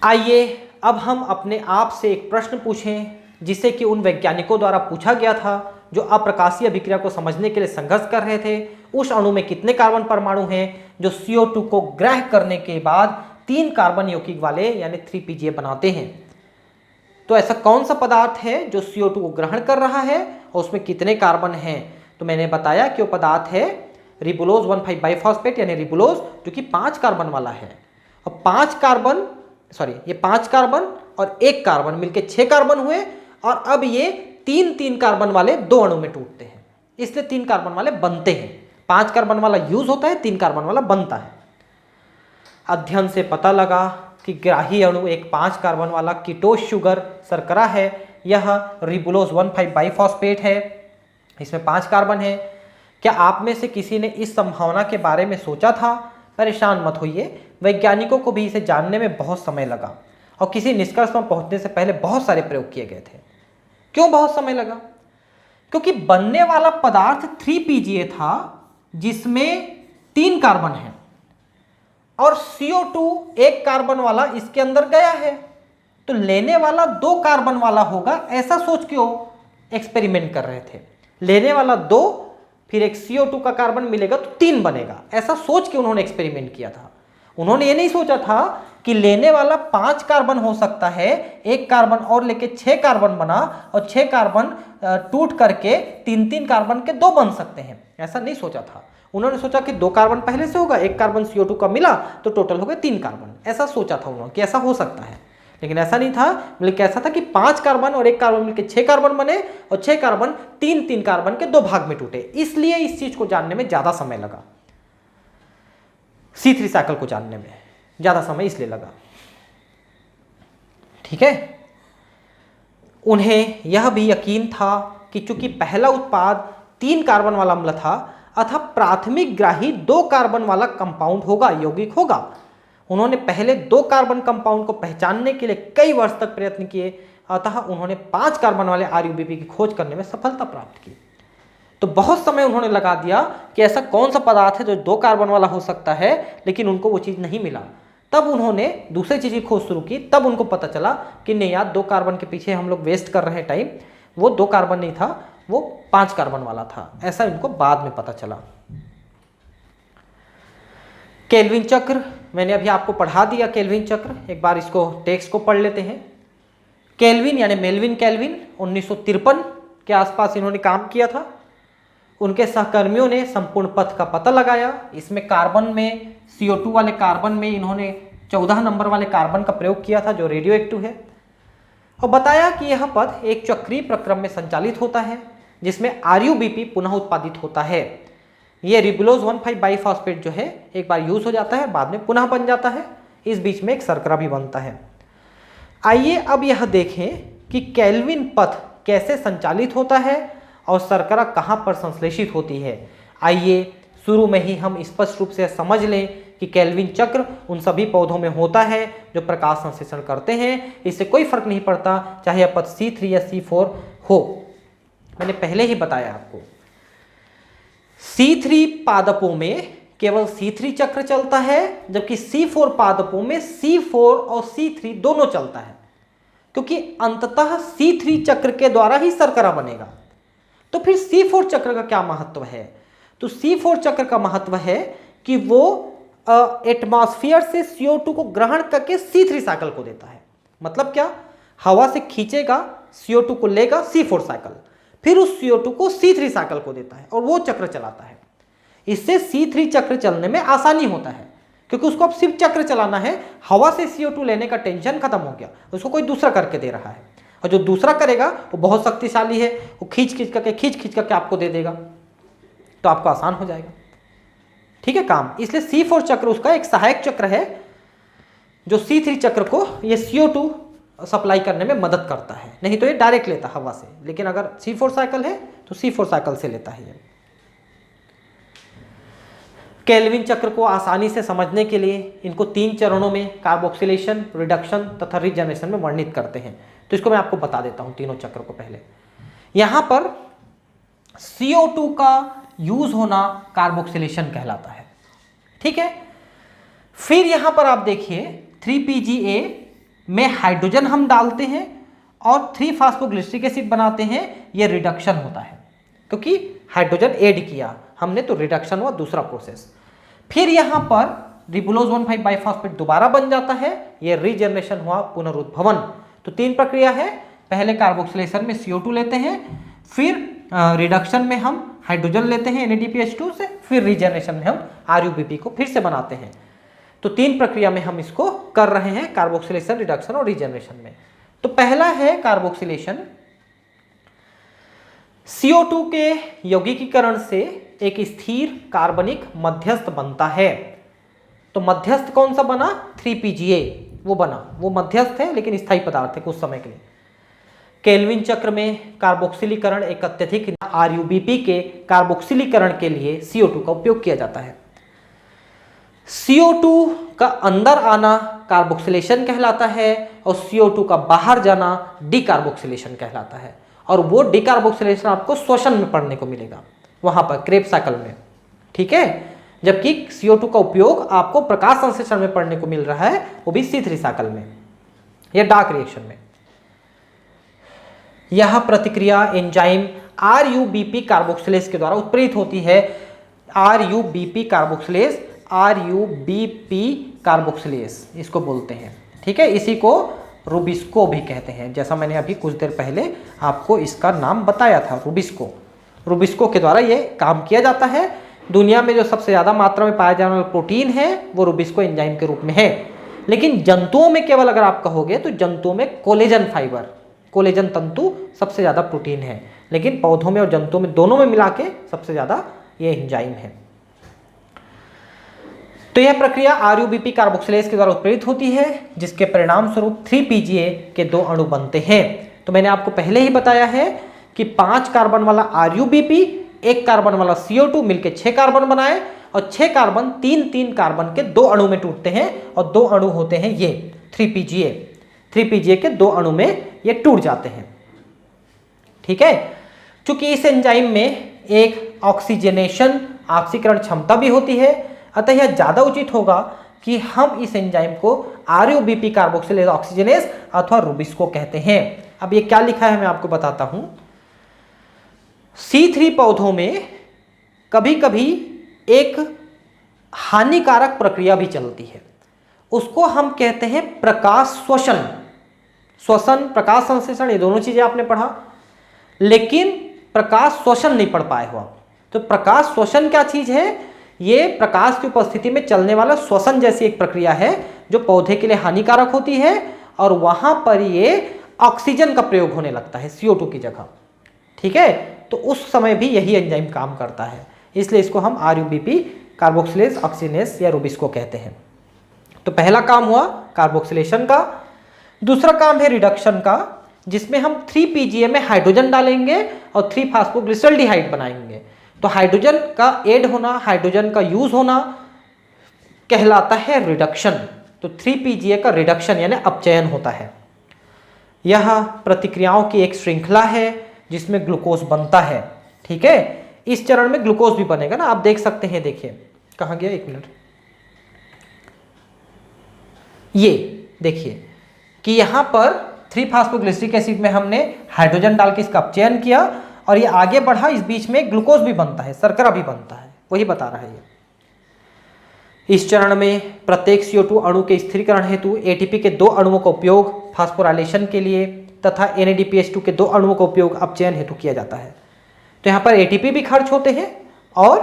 आइए अब हम अपने आप से एक प्रश्न पूछें जिसे कि उन वैज्ञानिकों द्वारा पूछा गया था जो अप्रकाशीय अभिक्रिया को समझने के लिए संघर्ष कर रहे थे। उस अणु में कितने कार्बन परमाणु हैं जो CO2 को ग्रहण करने के बाद 3 कार्बन यौगिक वाले यानी 3PGA बनाते हैं। तो ऐसा कौन सा पदार्थ है जो CO2 को ग्रहण कर रहा है और उसमें कितने कार्बन हैं? तो मैंने बताया कि वो पदार्थ है रिबुलोज 1,5 बाइफॉस्फेट यानी रिबुलोज, जो कि 5 कार्बन वाला है। और 5 कार्बन और 1 कार्बन मिलके 6 कार्बन हुए और अब ये 3 कार्बन वाले 2 अणु में टूटते हैं, इसलिए 3 कार्बन वाले बनते हैं। 5 कार्बन वाला यूज होता है, 3 कार्बन वाला बनता है। अध्ययन से पता लगा कि ग्राही अणु एक 5 कार्बन वाला कीटोस शुगर शर्करा है। यह रिबुलोज 1,5 बाइफॉस्फेट है, इसमें 5 कार्बन है। क्या आप में से किसी ने इस संभावना के बारे में सोचा था? परेशान मत होइए, वैज्ञानिकों को भी इसे जानने में बहुत समय लगा और किसी निष्कर्ष पर पहुंचने से पहले बहुत सारे प्रयोग किए गए थे। क्यों बहुत समय लगा? क्योंकि बनने वाला पदार्थ 3PGA था जिसमें 3 कार्बन है और CO2 1 कार्बन वाला इसके अंदर गया है, तो लेने वाला 2 कार्बन वाला होगा, ऐसा सोच के वो एक्सपेरिमेंट कर रहे थे। लेने वाला 2, फिर एक CO2 का कार्बन मिलेगा तो 3 बनेगा, ऐसा सोच के उन्होंने एक्सपेरिमेंट किया था। उन्होंने ये नहीं सोचा था कि लेने वाला 5 कार्बन हो सकता है, 1 कार्बन और लेके 6 कार्बन बना और 6 कार्बन टूट करके 3 कार्बन के 2 बन सकते हैं, ऐसा नहीं सोचा था। उन्होंने सोचा कि 2 कार्बन पहले से होगा, 1 कार्बन CO2 का मिला तो टोटल हो गए 3 कार्बन, ऐसा सोचा था उन्होंने कि ऐसा हो सकता है। लेकिन ऐसा नहीं था, बल्कि ऐसा था कि 5 कार्बन और 1 कार्बन मिलकर 6 कार्बन बने और 6 कार्बन 3 कार्बन के 2 भाग में टूटे। इसलिए इस चीज को जानने में ज्यादा समय लगा, C3 साइकिल को जानने में ज्यादा समय इसलिए लगा, ठीक है। उन्हें यह भी यकीन था कि चूंकि पहला उत्पाद 3 कार्बन वाला अम्ल था अतः प्राथमिक ग्राही 2 कार्बन वाला कंपाउंड होगा, यौगिक होगा। उन्होंने पहले 2 कार्बन कंपाउंड को पहचानने के लिए कई वर्ष तक प्रयत्न किए, अतः उन्होंने 5 कार्बन वाले RUBP की खोज करने में सफलता प्राप्त की। तो बहुत समय उन्होंने लगा दिया कि ऐसा कौन सा पदार्थ है जो 2 कार्बन वाला हो सकता है, लेकिन उनको वो चीज़ नहीं मिला। तब उन्होंने दूसरी चीज़ की खोज शुरू की, तब उनको पता चला कि नहीं यार 2 कार्बन के पीछे हम लोग वेस्ट कर रहे हैं टाइम, वो 2 कार्बन नहीं था, वो 5 कार्बन वाला था, ऐसा इनको बाद में पता चला। केल्विन चक्र मैंने अभी आपको पढ़ा दिया। केल्विन चक्र, एक बार इसको टेक्स्ट को पढ़ लेते हैं। केल्विन यानी मेल्विन केल्विन 1953 के आसपास इन्होंने काम किया था। उनके सहकर्मियों ने संपूर्ण पथ का पता लगाया। इसमें कार्बन में CO2 वाले कार्बन में इन्होंने 14 नंबर वाले कार्बन का प्रयोग किया था जो रेडियो एक्टिव है, और बताया कि यह पथ एक चक्रीय प्रक्रम में संचालित होता है जिसमें RUBP पुनः उत्पादित होता है। ये रिबुलोज 1,5 बाइफॉस्फेट जो है एक बार यूज हो जाता है, बाद में पुनः बन जाता है, इस बीच में एक शर्करा भी बनता है। आइए अब यह देखें कि केल्विन पथ कैसे संचालित होता है और शर्करा कहाँ पर संश्लेषित होती है। आइए शुरू में ही हम स्पष्ट रूप से समझ लें कि केल्विन चक्र उन सभी पौधों में होता है जो प्रकाश संश्लेषण करते हैं। इससे कोई फर्क नहीं पड़ता चाहे यह पथ C3 या C4 हो, मैंने पहले ही बताया आपको। C3 पादपों में केवल C3 चक्र चलता है, जबकि C4 पादपों में C4 और C3 दोनों चलता है, क्योंकि अंततः C3 चक्र के द्वारा ही शर्करा बनेगा। तो फिर C4 चक्र का क्या महत्व है? तो C4 चक्र का महत्व है कि वो एटमॉस्फेयर से CO2 को ग्रहण करके C3 साइकिल को देता है। मतलब क्या? हवा से खींचेगा CO2 को लेगा C4 साइकिल, फिर उस CO2 को C3 साइकिल को देता है और वो चक्र चलाता है। इससे C3 चक्र चलने में आसानी होता है क्योंकि उसको अब सिर्फ चक्र चलाना है, हवा से CO2 लेने का टेंशन खत्म हो गया, उसको कोई दूसरा करके दे रहा है और जो दूसरा करेगा वो बहुत शक्तिशाली है, वो खींच खींच करके आपको दे देगा, तो आपको आसान हो जाएगा। ठीक है काम। इसलिए C4 चक्र उसका एक सहायक चक्र है जो C3 चक्र को ये CO2 सप्लाई करने में मदद करता है, नहीं तो ये डायरेक्ट लेता हवा से, लेकिन अगर C4 साइकिल है तो C4 साइकिल से लेता है ये। केल्विन चक्र को आसानी से समझने के लिए इनको 3 चरणों में कार्बोक्सिलेशन, रिडक्शन तथा रीजनरेशन में वर्णित करते हैं, तो इसको मैं आपको बता देता हूं तीनों चक्र को। पहले यहां पर CO2 का यूज होना कार्बोक्सिलेशन कहलाता है। ठीक है, फिर यहां पर आप देखिए 3PGA में हाइड्रोजन हम डालते हैं और 3-फास्फोग्लिसरिक एसिड बनाते हैं, यह रिडक्शन होता है क्योंकि हाइड्रोजन ऐड किया हमने, तो रिडक्शन हुआ दूसरा प्रोसेस। फिर यहां पर रिबुलोज 1,5 बाइफॉस्फेट दोबारा बन जाता है, यह रीजनरेशन हुआ, पुनरुद्भवन। तो 3 प्रक्रिया है, पहले कार्बोक्सिलेशन में CO2 लेते हैं, फिर रिडक्शन में हम हाइड्रोजन लेते हैं NADPH2 से, फिर रीजनरेशन में हम RUBP को फिर से बनाते हैं। तो 3 प्रक्रिया में हम इसको कर रहे हैं, कार्बोक्सिलेशन, रिडक्शन और रीजनरेशन में। तो पहला है कार्बोक्सिलेशन। CO2 के यौगिकीकरण से एक स्थिर कार्बनिक मध्यस्थ बनता है। तो मध्यस्थ कौन सा बना? 3PGA वो बना, वो मध्यस्थ है लेकिन स्थायी पदार्थ है कुछ समय के लिए। केल्विन चक्र में कार्बोक्सिलीकरण एक अत्यधिक RUBP के कार्बोक्सिलीकरण के लिए CO2 का उपयोग किया जाता है। CO2 का अंदर आना कार्बोक्सिलेशन कहलाता है और CO2 का बाहर जाना डीकार्बोक्सिलेशन कहलाता है, और वो डीकार्बोक्सिलेशन आपको श्वसन में पढ़ने को मिलेगा वहां पर क्रेब्स साइकिल में। ठीक है, जबकि CO2 का उपयोग आपको प्रकाश संश्लेषण में पढ़ने को मिल रहा है, वो भी C3 साइकिल में या डार्क रिएक्शन में। यह प्रतिक्रिया एंजाइम RUBP कार्बोक्सिलेज के द्वारा उत्प्रेरित होती है। RUBP कार्बोक्सिलेज, RUBP कार्बोक्सिलेज इसको बोलते हैं। ठीक है, इसी को रूबिस्को भी कहते हैं, जैसा मैंने अभी कुछ देर पहले आपको इसका नाम बताया था, रूबिस्को। रूबिस्को के द्वारा ये काम किया जाता है। दुनिया में जो सबसे ज़्यादा मात्रा में पाया जाने वाला प्रोटीन है वो रूबिस्को एंजाइम के रूप में है, लेकिन जंतुओं में केवल अगर आप कहोगे तो जंतुओं में कोलेजन फाइबर, कोलेजन तंतु सबसे ज़्यादा प्रोटीन है, लेकिन पौधों में और जंतुओं में दोनों में मिला के सबसे ज़्यादा ये एंजाइम है। तो यह प्रक्रिया RUBP कार्बोक्सिलेज के द्वारा उत्प्रेरित होती है, जिसके परिणाम स्वरूप 3PGA के 2 अणु बनते हैं। तो मैंने आपको पहले ही बताया है कि 5 कार्बन वाला RUBP, 1 कार्बन वाला CO2 मिलकर 6 कार्बन बनाए, और 6 कार्बन 3-3 कार्बन के 2 अणु में टूटते हैं, और 2 अणु होते हैं ये 3PGA। 3PGA के 2 अणु में ये टूट जाते हैं। ठीक है, चूंकि इस एंजाइम में एक ऑक्सीजनेशन, ऑक्सीकरण क्षमता भी होती है, अतः यह ज्यादा उचित होगा कि हम इस एंजाइम को RUBP कार्बोक्सिलेज ऑक्सीजनेज अथवा रूबिस्को कहते हैं। अब ये क्या लिखा है मैं आपको बताता हूं। C3 पौधों में कभी कभी एक हानिकारक प्रक्रिया भी चलती है, उसको हम कहते हैं प्रकाश श्वसन। श्वसन, प्रकाश संश्लेषण, ये दोनों चीजें आपने पढ़ा, लेकिन प्रकाश श्वसन नहीं पढ़ पाए हो आप। तो प्रकाश श्वसन क्या चीज है? ये प्रकाश की उपस्थिति में चलने वाला श्वसन जैसी एक प्रक्रिया है जो पौधे के लिए हानिकारक होती है, और वहां पर ये ऑक्सीजन का प्रयोग होने लगता है CO2 की जगह। ठीक है, तो उस समय भी यही एंजाइम काम करता है, इसलिए इसको हम RUBP कार्बोक्सिलेज ऑक्सीजनेज या रूबिस्को कहते हैं। तो पहला काम हुआ कार्बोक्सिलेशन का। दूसरा काम है रिडक्शन का, जिसमें हम 3PGA में हाइड्रोजन डालेंगे और 3-फास्फोग्लिसरल्डिहाइड बनाएंगे। तो हाइड्रोजन का ऐड होना, हाइड्रोजन का यूज होना कहलाता है रिडक्शन। तो 3PGA का रिडक्शन यानी अपचयन होता है। यह प्रतिक्रियाओं की एक श्रृंखला है जिसमें ग्लूकोज बनता है। ठीक है, इस चरण में ग्लूकोज भी बनेगा ना, आप देख सकते हैं। देखिए कहाँ गया, 1 मिनट, ये देखिए कि यहां पर 3-फास्फोग्लिसरिक एसिड में हमने हाइड्रोजन डाल के इसका अपचयन किया और ये आगे बढ़ा, इस बीच में ग्लूकोज भी बनता है, शर्करा भी बनता है, वही बता रहा है ये। इस चरण में प्रत्येक CO2 अणु के स्थिरीकरण हेतु ATP के 2 अणुओं का उपयोग फास्फोराइलेशन के लिए तथा NADPH2 के 2 अणुओं का उपयोग अपचयन हेतु किया जाता है। तो यहाँ पर ATP भी खर्च होते हैं और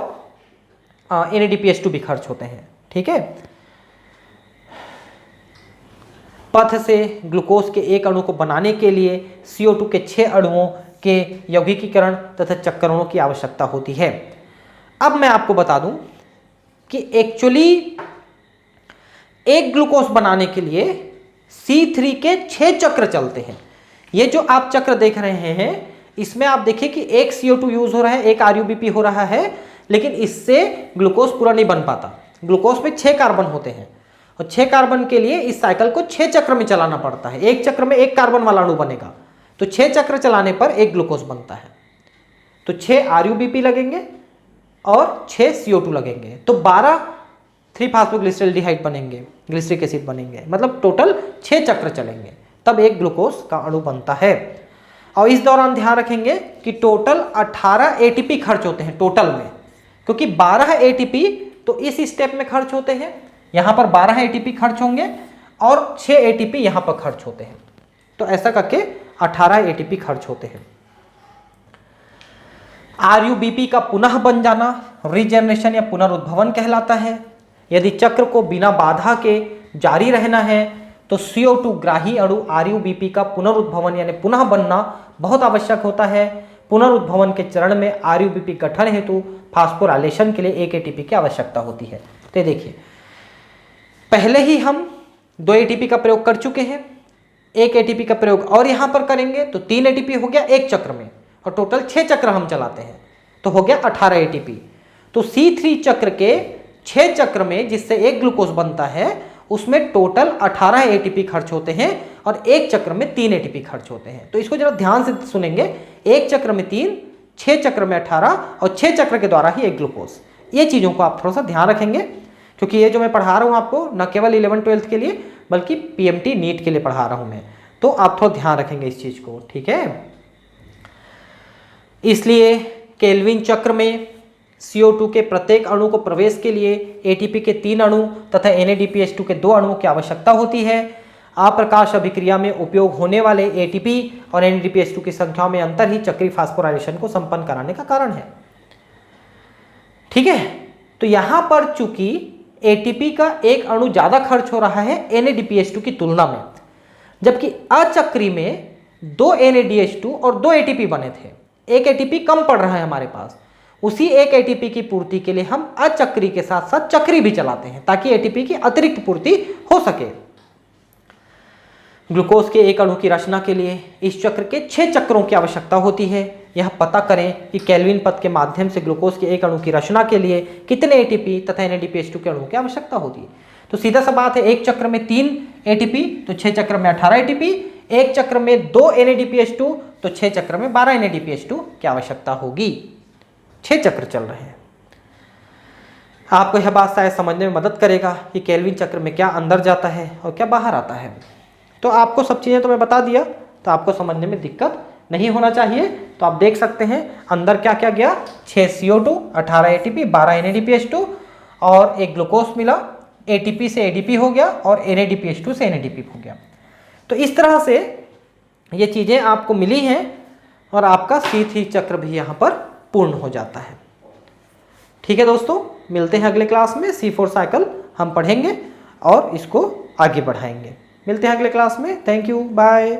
NADPH2 भी खर्च होते हैं। ठीक है, पथ से ग्लूकोज के एक अणु को बनाने के लिए CO2 के 6 अणुओं के यौगिकीकरण तथा चक्रणों की आवश्यकता होती है। अब मैं आपको बता दूं कि एक्चुअली एक ग्लूकोज बनाने के लिए C3 के 6 चक्र चलते हैं। ये जो आप चक्र देख रहे हैं इसमें आप देखिए कि एक CO2 यूज हो रहा है, एक RUBP हो रहा है, लेकिन इससे ग्लूकोज पूरा नहीं बन पाता। ग्लूकोज में 6 कार्बन होते हैं और 6 कार्बन के लिए इस साइकिल को 6 चक्र में चलाना पड़ता है। एक चक्र में एक कार्बन वाला अणु बनेगा, तो 6 चक्र चलाने पर एक ग्लूकोज बनता है। तो 6 RUBP लगेंगे और 6 CO2 लगेंगे, तो 12 3-फॉस्फोग्लिसरॉल्डिहाइड बनेंगे, ग्लिसरिक एसिड बनेंगे, मतलब टोटल 6 चक्र चलेंगे, तब एक ग्लूकोज का अणु बनता है। और इस दौरान ध्यान रखेंगे कि टोटल 18 ATP खर्च होते हैं टोटल में, क्योंकि 12 ATP तो इस स्टेप में खर्च होते हैं, यहां पर 12 ATP खर्च होंगे और 6 ATP यहां पर खर्च होते हैं, तो ऐसा करके 18 ATP खर्च होते हैं। RUBP का पुनः बन जाना रीजनरेशन या पुनरुद्भवन कहलाता है। यदि चक्र को बिना बाधा के जारी रहना है तो CO2 ग्राही अणु RUBP का पुनरुद्भवन यानी पुनः बनना बहुत आवश्यक होता है। पुनरुद्भवन के चरण में RUBP गठन हेतु फास्फोराइलेशन के लिए 1 ATP की आवश्यकता होती है। तो देखिए, पहले ही हम 2 ATP का प्रयोग कर चुके हैं, 1 ATP का प्रयोग और यहां पर करेंगे तो 3 ATP हो गया एक चक्र में, और टोटल 6 चक्र हम चलाते हैं तो हो गया 18 ATP। तो C3 चक्र के 6 चक्र में जिससे एक ग्लूकोज बनता है उसमें टोटल 18 ATP खर्च होते हैं और एक चक्र में 3 ATP खर्च होते हैं। तो इसको जरा ध्यान से सुनेंगे, एक चक्र में 3, 6 चक्र में 18 और 6 चक्र के द्वारा ही एक ग्लूकोज। ये चीज़ों को आप थोड़ा सा ध्यान रखेंगे, क्योंकि ये जो मैं पढ़ा रहा हूँ आपको न केवल 11th-12th के लिए बल्कि PMT नीट के लिए पढ़ा रहा हूँ मैं, तो आप थोड़ा ध्यान रखेंगे इस चीज़ को। ठीक है, इसलिए केल्विन चक्र में CO2 के प्रत्येक अणु को प्रवेश के लिए ATP के 3 अणु तथा NADPH2 के 2 अणुओं की आवश्यकता होती है। अप्रकाश अभिक्रिया में उपयोग होने वाले ATP और NADPH2 की संख्या में अंतर ही चक्रीय फास्फोराइलेशन को संपन्न कराने का कारण है। ठीक है, तो यहां पर चूंकि ATP का एक अणु ज्यादा खर्च हो रहा है NADPH2 की तुलना में, जबकि अचक्री में 2 NADH2 और 2 ATP बने थे, एक ATP कम पड़ रहा है हमारे पास। उसी एक ATP की पूर्ति के लिए हम अचक्री के साथ साथ चक्री भी चलाते हैं ताकि ATP की अतिरिक्त पूर्ति हो सके। ग्लूकोज के एक अणु की रचना के लिए इस चक्र के 6 चक्रों की आवश्यकता होती है। यह पता करें कि केल्विन पथ के माध्यम से ग्लूकोज के एक अणु की रचना के लिए कितने ATP तथा NADPH2 के अणुओं की आवश्यकता होती है। तो सीधा सा बात है, एक चक्र में 3 ATP तो 6 चक्र में 18 ATP, एक चक्र में 2 NADPH2 तो 6 चक्र में 12 NADPH2 की आवश्यकता होगी। 6 चक्र चल रहे हैं। आपको यह बात शायद समझने में मदद करेगा कि केल्विन चक्र में क्या अंदर जाता है और क्या बाहर आता है। तो आपको सब चीज़ें तो मैं बता दिया, तो आपको समझने में दिक्कत नहीं होना चाहिए। तो आप देख सकते हैं अंदर क्या क्या गया, 6 CO2, 18 ATP, 12 NADPH2 और एक ग्लूकोज मिला, ATP से ADP हो गया और NADPH2 से NADP हो गया। तो इस तरह से ये चीज़ें आपको मिली हैं और आपका C3 चक्र भी यहाँ पर पूर्ण हो जाता है। ठीक है दोस्तों, मिलते हैं अगले क्लास में। C4 साइकिल हम पढ़ेंगे और इसको आगे बढ़ाएंगे। मिलते हैं अगले क्लास में। Thank you, bye.